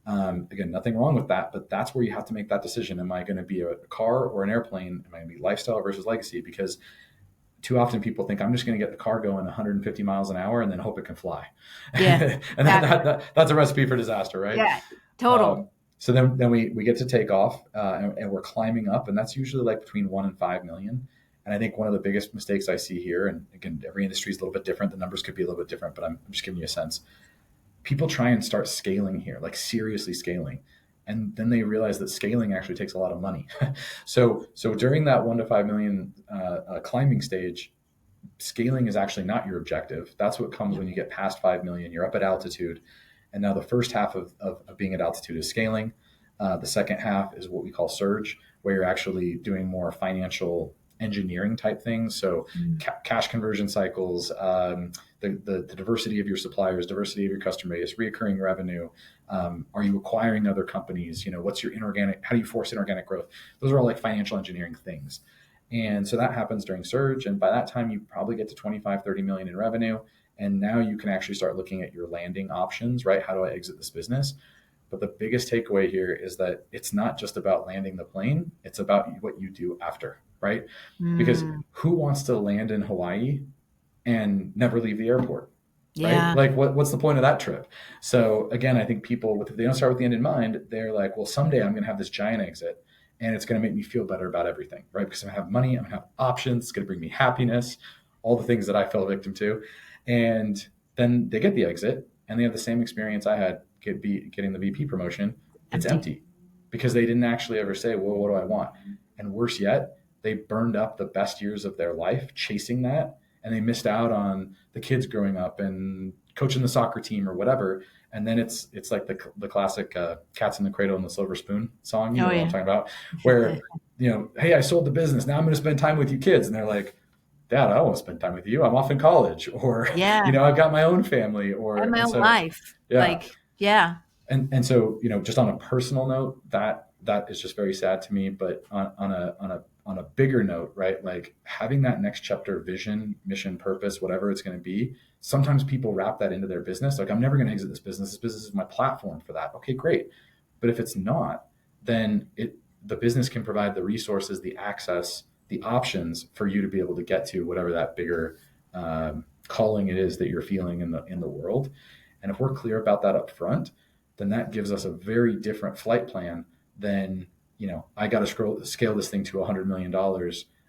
Again, nothing wrong with that, but that's where you have to make that decision. Am I going to be a car or an airplane? Am I going to be lifestyle versus legacy? Because too often people think I'm just going to get the car going 150 miles an hour and then hope it can fly. Yeah. And that's a recipe for disaster, right? Yeah, total. So then we get to take off and we're climbing up, and that's usually like between 1 and 5 million. And I think one of the biggest mistakes I see here, and again, every industry is a little bit different. The numbers could be a little bit different, but I'm just giving you a sense. People try and start scaling here, like seriously scaling. And then they realize that scaling actually takes a lot of money. So during that 1 to 5 million climbing stage, scaling is actually not your objective. That's what comes when you get past 5 million. You're up at altitude. And now the first half of being at altitude is scaling. The second half is what we call surge, where you're actually doing more financial engineering type things. So cash conversion cycles, the diversity of your suppliers, diversity of your customer base, reoccurring revenue. Are you acquiring other companies? What's your inorganic, how do you force inorganic growth? Those are all like financial engineering things. And so that happens during surge. And by that time, you probably get to 25, 30 million in revenue. And now you can actually start looking at your landing options, right? How do I exit this business? But the biggest takeaway here is that it's not just about landing the plane. It's about what you do after, right? Because who wants to land in Hawaii and never leave the airport? Yeah. Right? Like what's the point of that trip? So again, I think people, if they don't start with the end in mind, they're like, well, someday I'm going to have this giant exit and it's going to make me feel better about everything, right? Because I'm going to have money, I'm going to have options, it's going to bring me happiness, all the things that I fell victim to. And then they get the exit and they have the same experience I had getting the VP promotion. It's empty because they didn't actually ever say, well, what do I want? And worse yet, they burned up the best years of their life chasing that. And they missed out on the kids growing up and coaching the soccer team or whatever. And then it's like the classic Cats in the Cradle and the Silver Spoon song, you know what I'm talking about, where, hey, I sold the business. Now I'm going to spend time with you kids. And they're like, Dad, I don't want to spend time with you. I'm off in college, or, I've got my own family, or my own life. Yeah. And so, just on a personal note, that is just very sad to me, but on a bigger note, right? Like having that next chapter vision, mission, purpose, whatever it's going to be. Sometimes people wrap that into their business. Like, I'm never going to exit this business. This business is my platform for that. Okay, great. But if it's not, then the business can provide the resources, the access, the options for you to be able to get to whatever that bigger calling it is that you're feeling in the world. And if we're clear about that up front, then that gives us a very different flight plan than, I got to scale this thing to $100 million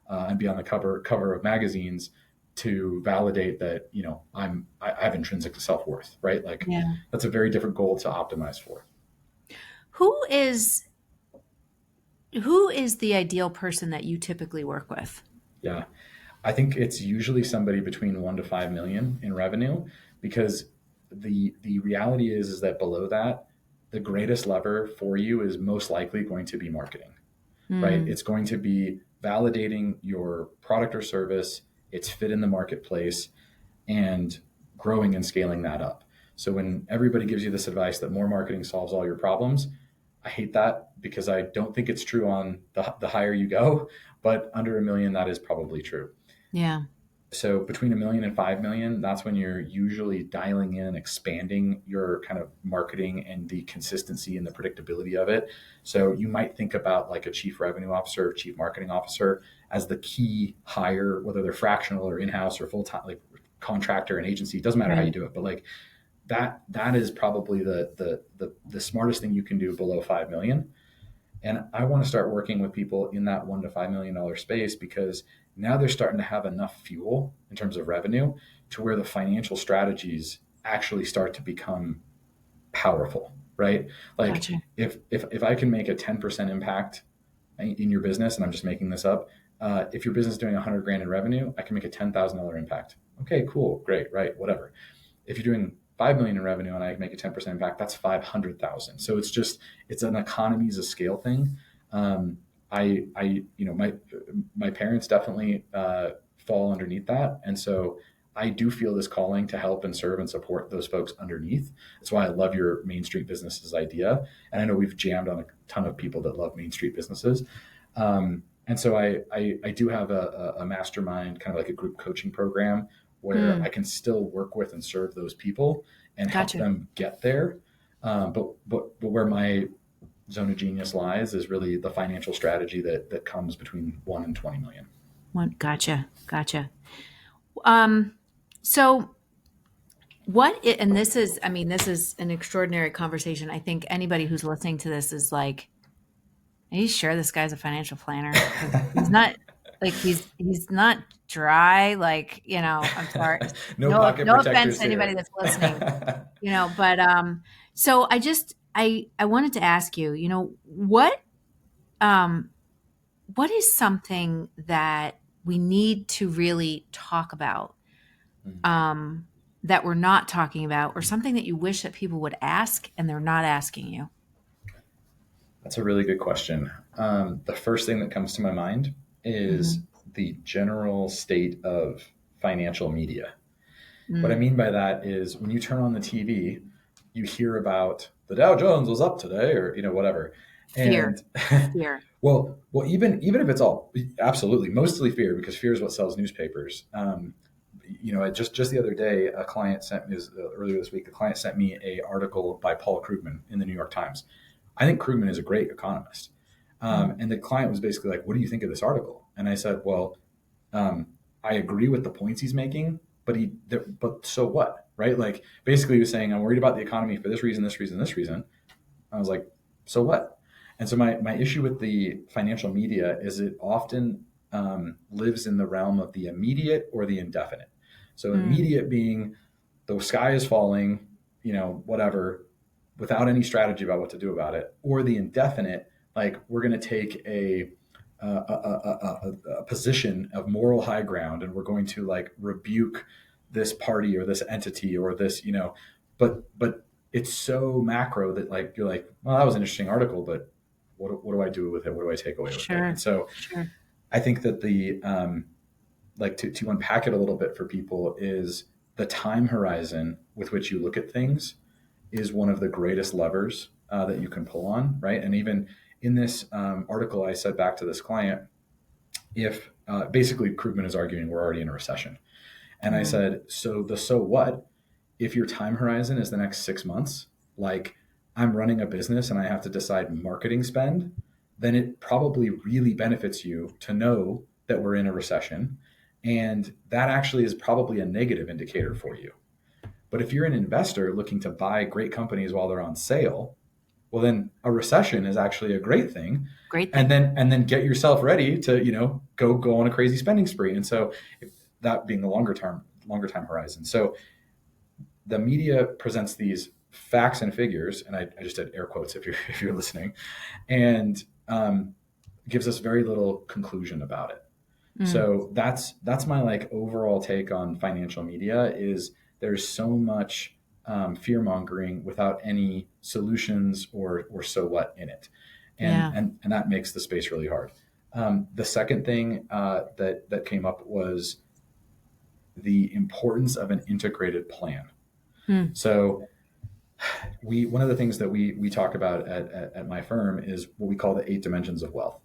and be on the cover of magazines to validate that, I have intrinsic self-worth, right? Like that's a very different goal to optimize for. Who is the ideal person that you typically work with? Yeah, I think it's usually somebody between 1 to 5 million in revenue, because the reality is that below that, the greatest lever for you is most likely going to be marketing, right? It's going to be validating your product or service, its fit in the marketplace, and growing and scaling that up. So when everybody gives you this advice that more marketing solves all your problems, I hate that because I don't think it's true on the higher you go, but under $1 million, that is probably true. Yeah. So between $1 million and $5 million, that's when you're usually dialing in and expanding your kind of marketing and the consistency and the predictability of it. So you might think about like a chief revenue officer or chief marketing officer as the key hire, whether they're fractional or in-house or full-time, like contractor and agency, it doesn't matter how you do it, but like that is probably the smartest thing you can do below 5 million. And I want to start working with people in that $1 to $5 million space, because now they're starting to have enough fuel in terms of revenue to where the financial strategies actually start to become powerful, right? Like Gotcha. if I can make a 10% impact in your business, and I'm just making this up, if your business is doing 100 grand in revenue, I can make a $10,000 impact. Okay, cool, great, right, whatever. If you're doing 5 million in revenue and I make a 10% impact, that's 500,000. So it's an economies of scale thing. My parents definitely fall underneath that. And so I do feel this calling to help and serve and support those folks underneath. That's why I love your Main Street Businesses idea. And I know we've jammed on a ton of people that love Main Street Businesses. And so I do have a mastermind, kind of like a group coaching program where I can still work with and serve those people and help them get there. But where my zone of genius lies is really the financial strategy that comes between 1 and 20 million. Gotcha. So and this is an extraordinary conversation. I think anybody who's listening to this is like, are you sure this guy's a financial planner? He's not like, he's not dry. Like, I'm sorry. No offense to anybody that's listening, but, so I wanted to ask you, what is something that we need to really talk about, that we're not talking about, or something that you wish that people would ask and they're not asking you? That's a really good question. The first thing that comes to my mind is the general state of financial media. What I mean by that is when you turn on the TV, you hear about the Dow Jones was up today, or whatever. Fear. Well, even if it's all absolutely mostly fear, because fear is what sells newspapers. Just the other day, a client sent me, earlier this week, a client sent me an article by Paul Krugman in the New York Times. I think Krugman is a great economist. And the client was basically like, what do you think of this article? And I said, well, I agree with the points he's making, but so what, right? Like basically he was saying, I'm worried about the economy for this reason, this reason, this reason. I was like, so what? And so my issue with the financial media is it often lives in the realm of the immediate or the indefinite. So immediate being the sky is falling, whatever, without any strategy about what to do about it, or the indefinite, like we're going to take a position of moral high ground and we're going to like rebuke this party or this entity or this, but it's so macro that like you're like, well, that was an interesting article, but what do I do with it? What do I take away with it? And so I think that the like to unpack it a little bit for people is the time horizon with which you look at things is one of the greatest levers that you can pull on, right? And even in this article, I said back to this client, if basically Krugman is arguing we're already in a recession. And I said, so what, if your time horizon is the next 6 months, like I'm running a business and I have to decide marketing spend, then it probably really benefits you to know that we're in a recession. And that actually is probably a negative indicator for you. But if you're an investor looking to buy great companies while they're on sale, well, then a recession is actually a great thing. And then get yourself ready to, go on a crazy spending spree. And so that being the longer time horizon. So the media presents these facts and figures, and I just did air quotes if you're listening, and gives us very little conclusion about it. So that's my like overall take on financial media is there's so much fear mongering without any solutions or so what in it. Yeah. And that makes the space really hard. The second thing that came up was the importance of an integrated plan. Hmm. So one of the things that we talk about at my firm is what we call the 8 dimensions of wealth.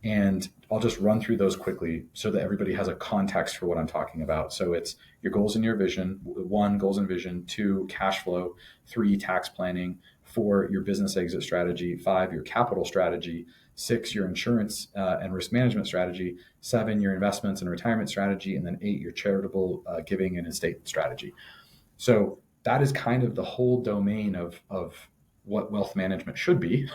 And I'll just run through those quickly so that everybody has a context for what I'm talking about. So it's your goals and your vision. 1, goals and vision. 2, cash flow. 3, tax planning. 4, your business exit strategy. 5, your capital strategy. 6, your insurance and risk management strategy. 7, your investments and retirement strategy. And then 8, your charitable giving and estate strategy. So that is kind of the whole domain of what wealth management should be.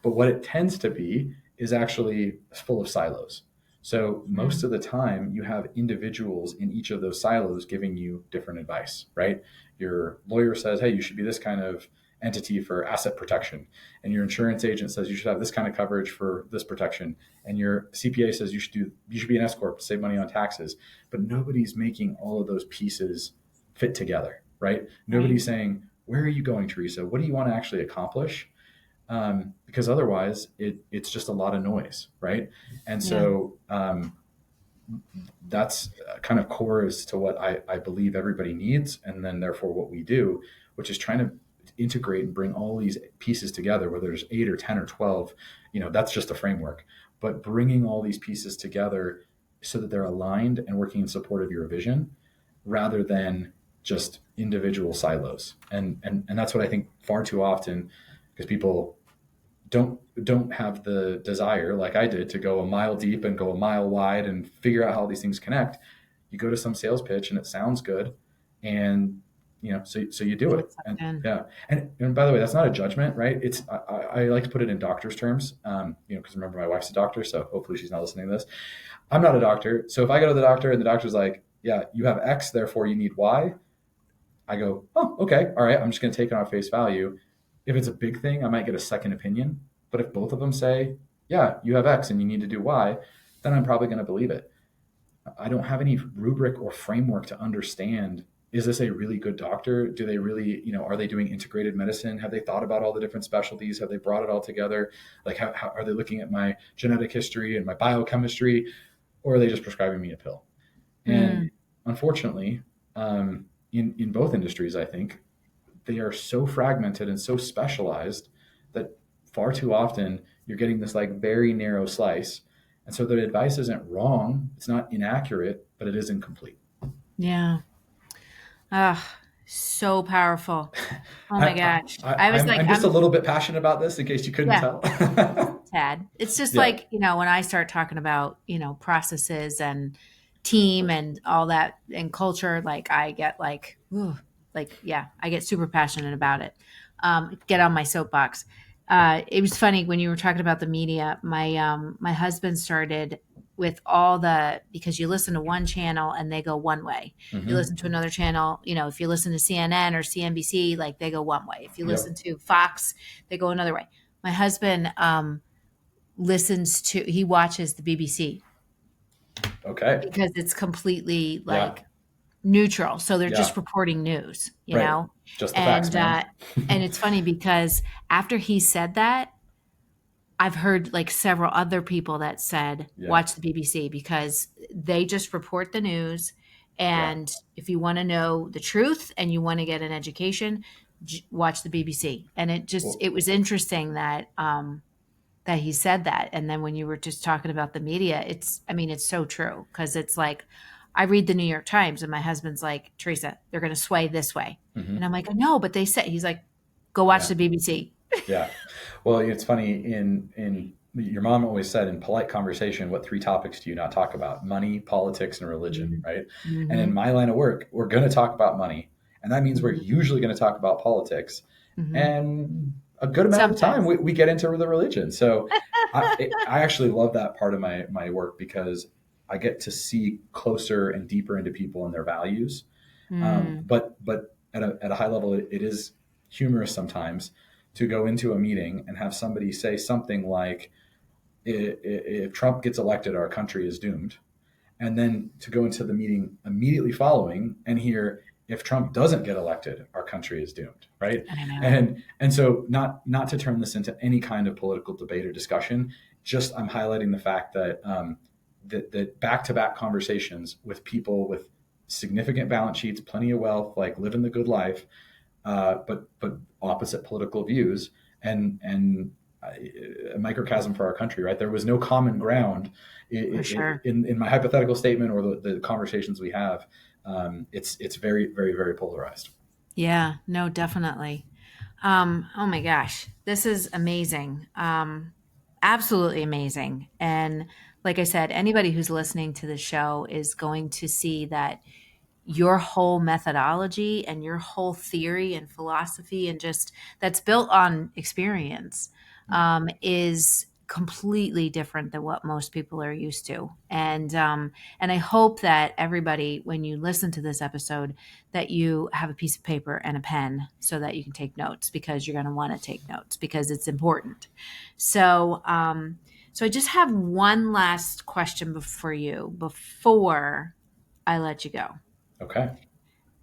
But what it tends to be is actually full of silos. So most of the time you have individuals in each of those silos giving you different advice, right? Your lawyer says, hey, you should be this kind of entity for asset protection. And your insurance agent says you should have this kind of coverage for this protection. And your CPA says you should be an S corp to save money on taxes. But nobody's making all of those pieces fit together, right? Nobody's saying, where are you going, Theresa? What do you want to actually accomplish? Because otherwise it's just a lot of noise, right? And so that's kind of core as to what I believe everybody needs, and then therefore what we do, which is trying to integrate and bring all these pieces together, whether there's 8 or 10 or 12, that's just a framework, but bringing all these pieces together so that they're aligned and working in support of your vision rather than just individual silos. And that's what I think far too often, because people don't have the desire, like I did, to go a mile deep and go a mile wide and figure out how these things connect. You go to some sales pitch and it sounds good, and so you do it. And by the way, that's not a judgment, right? It's I like to put it in doctor's terms, because remember, my wife's a doctor, so hopefully she's not listening to this. I'm not a doctor, so if I go to the doctor and the doctor's like, yeah, you have X, therefore you need Y, I go, oh, okay, all right, I'm just going to take it on face value. If it's a big thing, I might get a second opinion. But if both of them say, yeah, you have X and you need to do Y, then I'm probably going to believe it. I don't have any rubric or framework to understand, is this a really good doctor? Do they really, are they doing integrated medicine? Have they thought about all the different specialties? Have they brought it all together? Like, how are they looking at my genetic history and my biochemistry? Or are they just prescribing me a pill? And unfortunately, in both industries, I think, they are so fragmented and so specialized that far too often you're getting this like very narrow slice. And so the advice isn't wrong. It's not inaccurate, but it is incomplete. Yeah. So powerful. Oh my gosh. I'm just a little bit passionate about this in case you couldn't tell. Tad. It's just like, when I start talking about, processes and team and all that and culture, like I get I get super passionate about it. Get on my soapbox. It was funny when you were talking about the media. My husband started with because you listen to one channel and they go one way. Mm-hmm. You listen to another channel, if you listen to CNN or CNBC, like they go one way. If you listen to Fox, they go another way. My husband he watches the BBC. Okay. Because it's completely neutral. So they're just reporting news, you know? Just the facts, man. And it's funny because after he said that, I've heard like several other people that said, watch the BBC because they just report the news. And if you want to know the truth and you want to get an education, watch the BBC. And it was interesting that he said that. And then when you were just talking about the media, it's so true because it's like, I read the New York Times and my husband's like, Theresa, they're going to sway this way. Mm-hmm. And I'm like, no, but they said, he's like, go watch the BBC. Yeah. Well, it's funny in your mom always said in polite conversation, what 3 topics do you not talk about? Money, politics, and religion, right? Mm-hmm. And in my line of work, we're going to talk about money. And that means we're usually going to talk about politics. Mm-hmm. And a good amount of the time we get into the religion. So I actually love that part of my work because I get to see closer and deeper into people and their values. But at a high level, it is humorous sometimes to go into a meeting and have somebody say something like, if Trump gets elected, our country is doomed. And then to go into the meeting immediately following and hear, if Trump doesn't get elected, our country is doomed, right? I know. And so not to turn this into any kind of political debate or discussion, just I'm highlighting the fact that that back-to-back conversations with people with significant balance sheets, plenty of wealth, like living the good life, but opposite political views, and a microcosm for our country, right? There was no common ground For sure. in my hypothetical statement or the conversations we have. It's very, very, very polarized. Yeah, no, definitely. Oh my gosh, this is amazing. Absolutely amazing. And like I said, anybody who's listening to the show is going to see that your whole methodology and your whole theory and philosophy and just that's built on experience is completely different than what most people are used to. And I hope that everybody, when you listen to this episode, that you have a piece of paper and a pen so that you can take notes, because you're going to want to take notes because it's important. So so I just have one last question for you before I let you go. Okay.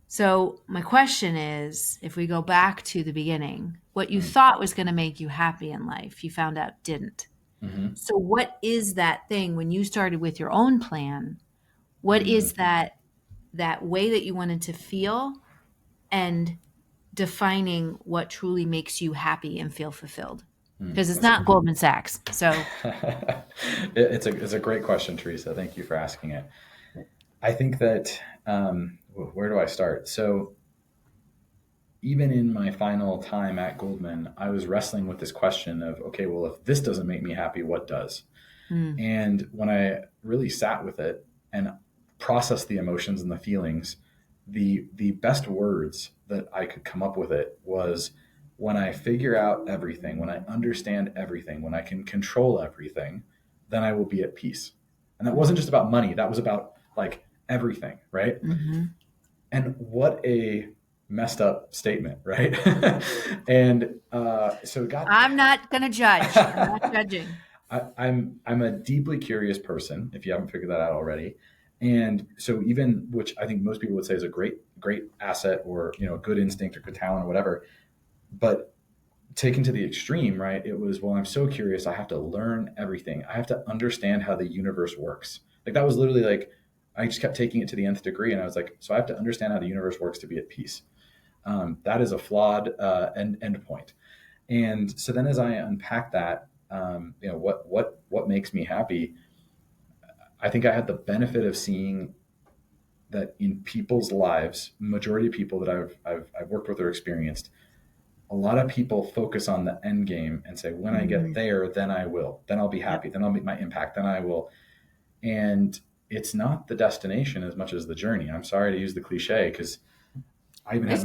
So my question is, if we go back to the beginning, what you thought was going to make you happy in life, you found out didn't. Mm-hmm. So what is that thing when you started with your own plan? What is that way that you wanted to feel, and defining what truly makes you happy and feel fulfilled? Because it's not Goldman Sachs. So It's a great question, Theresa. Thank you for asking it. I think that where do I start? So even in my final time at Goldman, I was wrestling with this question of, okay, well, if this doesn't make me happy, what does? And when I really sat with it and processed the emotions and the feelings, the best words that I could come up with it was, when I figure out everything, when I understand everything, when I can control everything, then I will be at peace. And that wasn't just about money. That was about like everything, right? And what a messed up statement, right? And so it got. I'm not going to judge. I'm not judging. I'm a deeply curious person, if you haven't figured that out already. And so even, which I think most people would say is a great asset, or a good instinct or good talent or whatever, but taken to the extreme, right? It was, well, I'm so curious, I have to learn everything. I have to understand how the universe works. Like that was literally like, I just kept taking it to the nth degree, and I was like, so I have to understand how the universe works to be at peace. That is a flawed end point. And so then as I unpack that, what makes me happy, I think I had the benefit of seeing that in people's lives, majority of people that I've worked with or experienced, a lot of people focus on the end game and say, when I get there, then I'll be happy, then I'll make my impact, then I will. And it's not the destination as much as the journey. I'm sorry to use the cliche, because I even had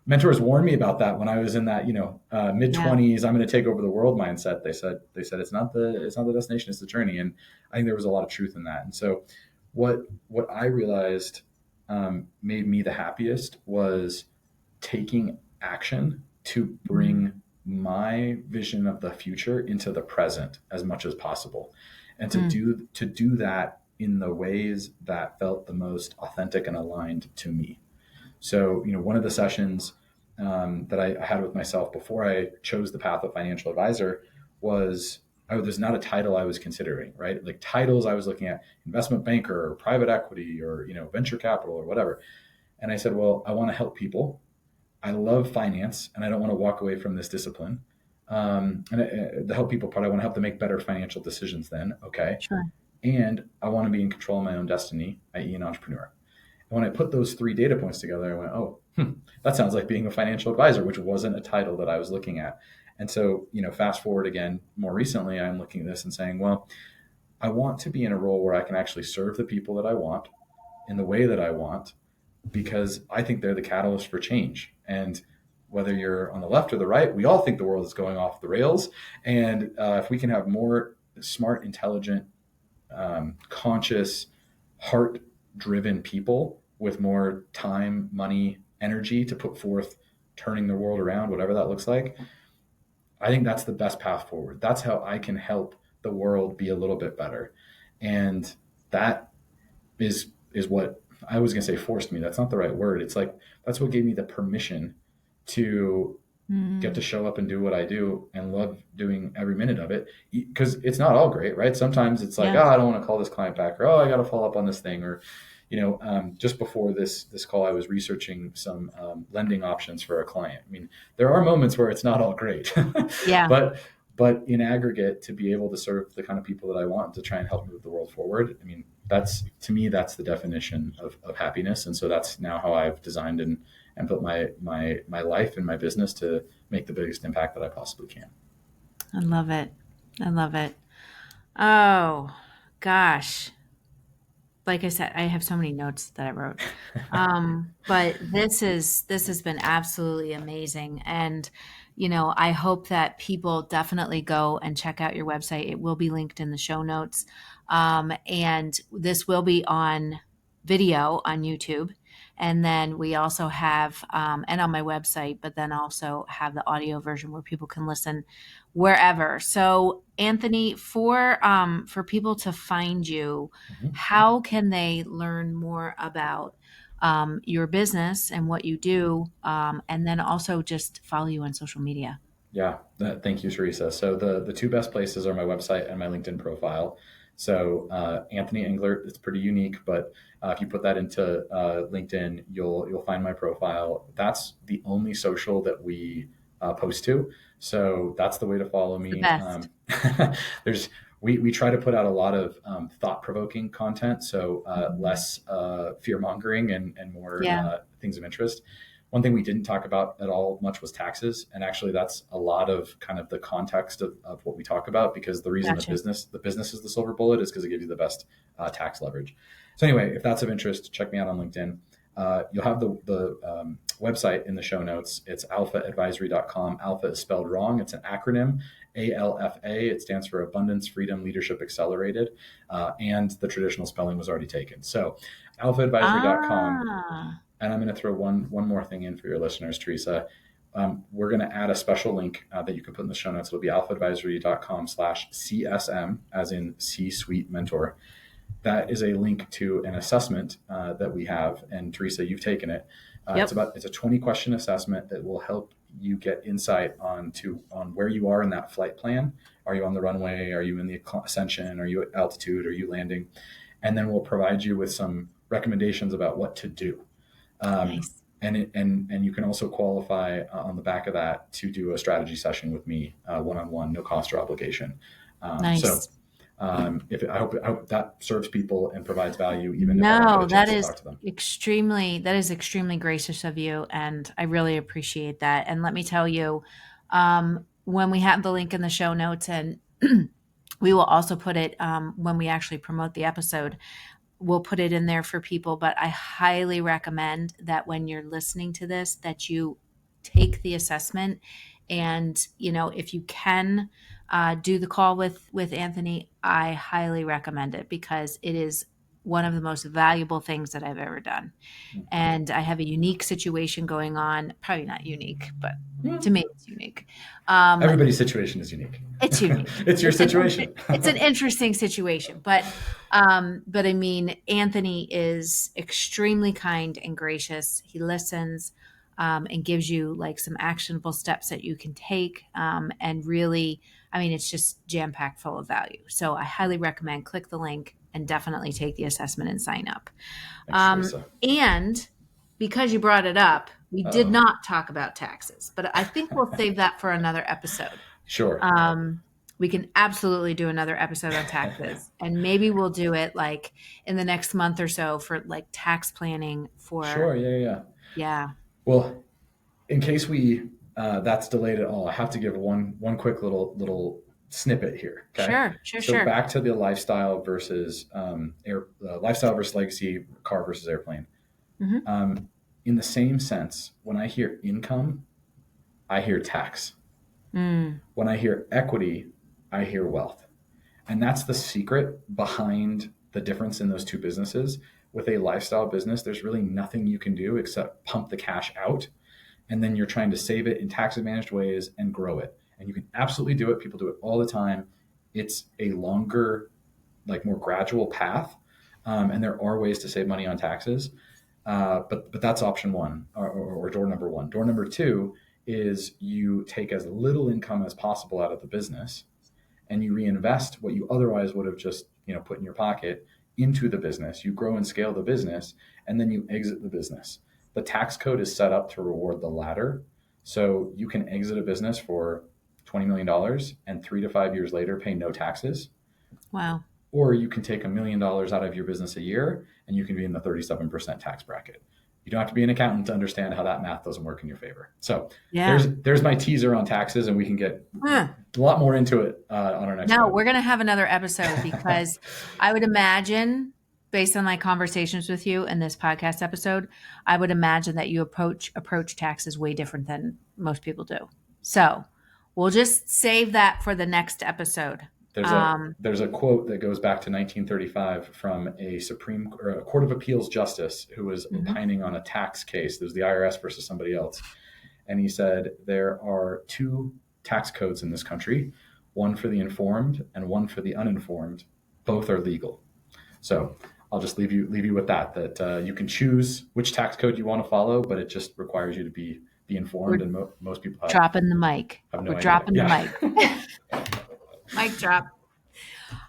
mentors warn me about that when I was in that, mid 20s, I'm going to take over the world mindset. They said it's not the destination, it's the journey. And I think there was a lot of truth in that. And so what I realized made me the happiest was taking action to bring my vision of the future into the present as much as possible, and to do that in the ways that felt the most authentic and aligned to me. So, one of the sessions that I had with myself before I chose the path of financial advisor was, there's not a title I was considering, right? Like titles I was looking at, investment banker or private equity or, venture capital or whatever. And I said, well, I want to help people. I love finance, and I don't want to walk away from this discipline. And the help people part, I want to help them make better financial decisions then. Okay. Sure. And I want to be in control of my own destiny, i.e. an entrepreneur. And when I put those 3 data points together, I went, oh, that sounds like being a financial advisor, which wasn't a title that I was looking at. And so, fast forward again, more recently, I'm looking at this and saying, well, I want to be in a role where I can actually serve the people that I want in the way that I want, because I think they're the catalyst for change. And whether you're on the left or the right, we all think the world is going off the rails. And if we can have more smart, intelligent, conscious, heart-driven people with more time, money, energy to put forth turning the world around, whatever that looks like, I think that's the best path forward. That's how I can help the world be a little bit better. And that is what I was going to say forced me. That's not the right word. It's like, that's what gave me the permission to get to Mm, show up and do what I do and love doing every minute of it. Because it's not all great, right? Sometimes it's like, yeah. oh, I don't want to call this client back, or oh, I got to follow up on this thing, or just before this call, I was researching some lending options for a client. I mean, there are moments where it's not all great, Yeah. but in aggregate, to be able to serve the kind of people that I want to try and help move the world forward, I mean, that's to me, that's the definition of happiness. And so that's now how I've designed and built my life and my business to make the biggest impact that I possibly can. I love it. I love it. Oh, gosh. Like I said, I have so many notes that I wrote. But this has been absolutely amazing. And, I hope that people definitely go and check out your website. It will be linked in the show notes. And this will be on video on YouTube. And then we also have, and on my website, but then also have the audio version where people can listen wherever. So, Anthony, for people to find you, Mhm. how can they learn more about your business and what you do, and then also just follow you on social media? Yeah, thank you, Theresa. So the two best places are my website and my LinkedIn profile. So Anthony Engler, it's pretty unique, but if you put that into LinkedIn, you'll find my profile. That's the only social that we post to. So that's the way to follow It's the me. best. There's we try to put out a lot of thought provoking content, so Mhm. less fear mongering and more Yeah, things of interest. One thing we didn't talk about at all much was taxes. And actually that's a lot of kind of the context of what we talk about, because the reason gotcha. the business is the silver bullet is because it gives you the best tax leverage. So anyway, if that's of interest, check me out on LinkedIn. You'll have the website in the show notes. It's alphaadvisory.com. Alpha is spelled wrong. It's an acronym, ALFA. It stands for Abundance, Freedom, Leadership Accelerated. And the traditional spelling was already taken. So alphaadvisory.com. Ah, And I'm going to throw one more thing in for your listeners, Theresa. We're going to add a special link that you can put in the show notes. It'll be alphaadvisory.com/CSM, as in C-suite mentor. That is a link to an assessment that we have. And Theresa, you've taken it. yep. It's a 20-question assessment that will help you get insight on where you are in that flight plan. Are you on the runway? Are you in the ascension? Are you at altitude? Are you landing? And then we'll provide you with some recommendations about what to do. Nice. And you can also qualify on the back of that to do a strategy session with me, one-on-one, no cost or obligation. Um, so Nice. I hope that serves people and provides value, even if I don't get a No, chance to talk to them. that is extremely gracious of you, and I really appreciate that. And let me tell you, when we have the link in the show notes, and we will also put it when we actually promote the episode, we'll put it in there for people. But I highly recommend that when you're listening to this, that you take the assessment, and if you can do the call with Anthony, I highly recommend it because it is one of the most valuable things that I've ever done. And I have a unique situation going on. Probably not unique, but to me, it's unique. Um, Everybody's situation is unique. it's unique. It's your situation. It's an interesting situation, but I mean, Anthony is extremely kind and gracious. He listens, and gives you like some actionable steps that you can take, and really, I mean, it's just jam packed full of value. So I highly recommend click the link and definitely take the assessment and sign up. Thanks, Theresa. And because you brought it up, we did Uh-oh. not talk about taxes, but I think we'll save that for another episode. Sure. Um, we can absolutely do another episode on taxes, and maybe we'll do it like in the next month or so for like tax planning for, Sure. Yeah. Yeah. yeah. Well, in case we that's delayed at all, I have to give one quick little snippet here. Okay, Sure, sure, so sure. back to the lifestyle versus lifestyle versus legacy, car versus airplane. Hmm. Um, in the same sense, when I hear income, I hear tax. Mm, When I hear equity, I hear wealth. And that's the secret behind the difference in those two businesses. With a lifestyle business, there's really nothing you can do except pump the cash out, and then you're trying to save it in tax advantaged ways and grow it. And you can absolutely do it. People do it all the time. It's a longer, like more gradual path. And there are ways to save money on taxes. But that's option one, or door number one. Door number two is you take as little income as possible out of the business and you reinvest what you otherwise would have just put in your pocket into the business. You grow and scale the business, and then you exit the business. The tax code is set up to reward the latter. So you can exit a business for $20 million and 3 to 5 years later pay no taxes. Wow. Or you can take $1 million out of your business a year and you can be in the 37% tax bracket. You don't have to be an accountant to understand how that math doesn't work in your favor. So there's my teaser on taxes, and we can get a lot more into it on our next No, we're going to have another episode because I would imagine, based on my conversations with you in this podcast episode, I would imagine that you approach taxes way different than most people do. So we'll just save that for the next episode. There's a quote that goes back to 1935 from a Court of Appeals justice who was opining on a tax case. There's the IRS versus somebody else. And he said, there are two tax codes in this country, one for the informed and one for the uninformed. Both are legal. So I'll just leave you with that you can choose which tax code you want to follow, but it just requires you to be informed. And most people dropping the mic. We're dropping the mic. Mic drop.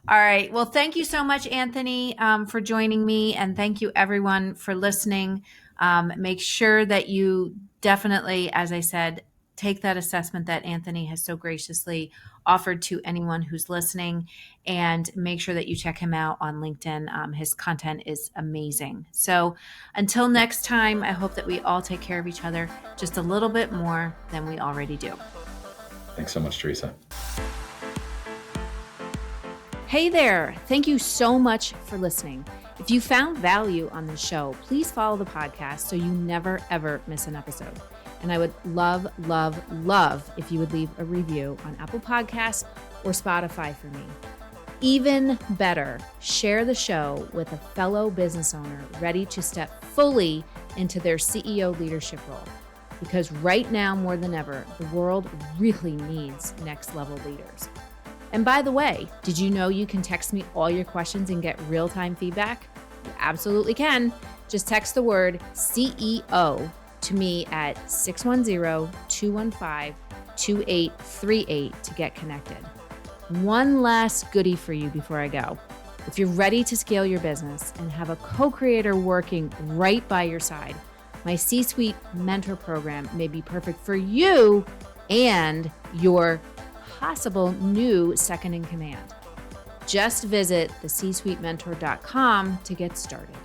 All right. Well, thank you so much, Anthony, for joining me. And thank you, everyone, for listening. Make sure that you definitely, as I said, take that assessment that Anthony has so graciously offered to anyone who's listening, and make sure that you check him out on LinkedIn. His content is amazing. So until next time, I hope that we all take care of each other just a little bit more than we already do. Thanks so much, Theresa. Hey there. Thank you so much for listening. If you found value on this show, please follow the podcast so you never, ever miss an episode. And I would love, love, love if you would leave a review on Apple Podcasts or Spotify for me. Even better, share the show with a fellow business owner ready to step fully into their CEO leadership role. Because right now, more than ever, the world really needs next level leaders. And by the way, did you know you can text me all your questions and get real-time feedback? You absolutely can. Just text the word CEO to me at 610-215-2838 to get connected. One last goodie for you before I go. If you're ready to scale your business and have a co-creator working right by your side, my C-Suite Mentor Program may be perfect for you and your possible new second in command. Just visit thecsuitementor.com to get started.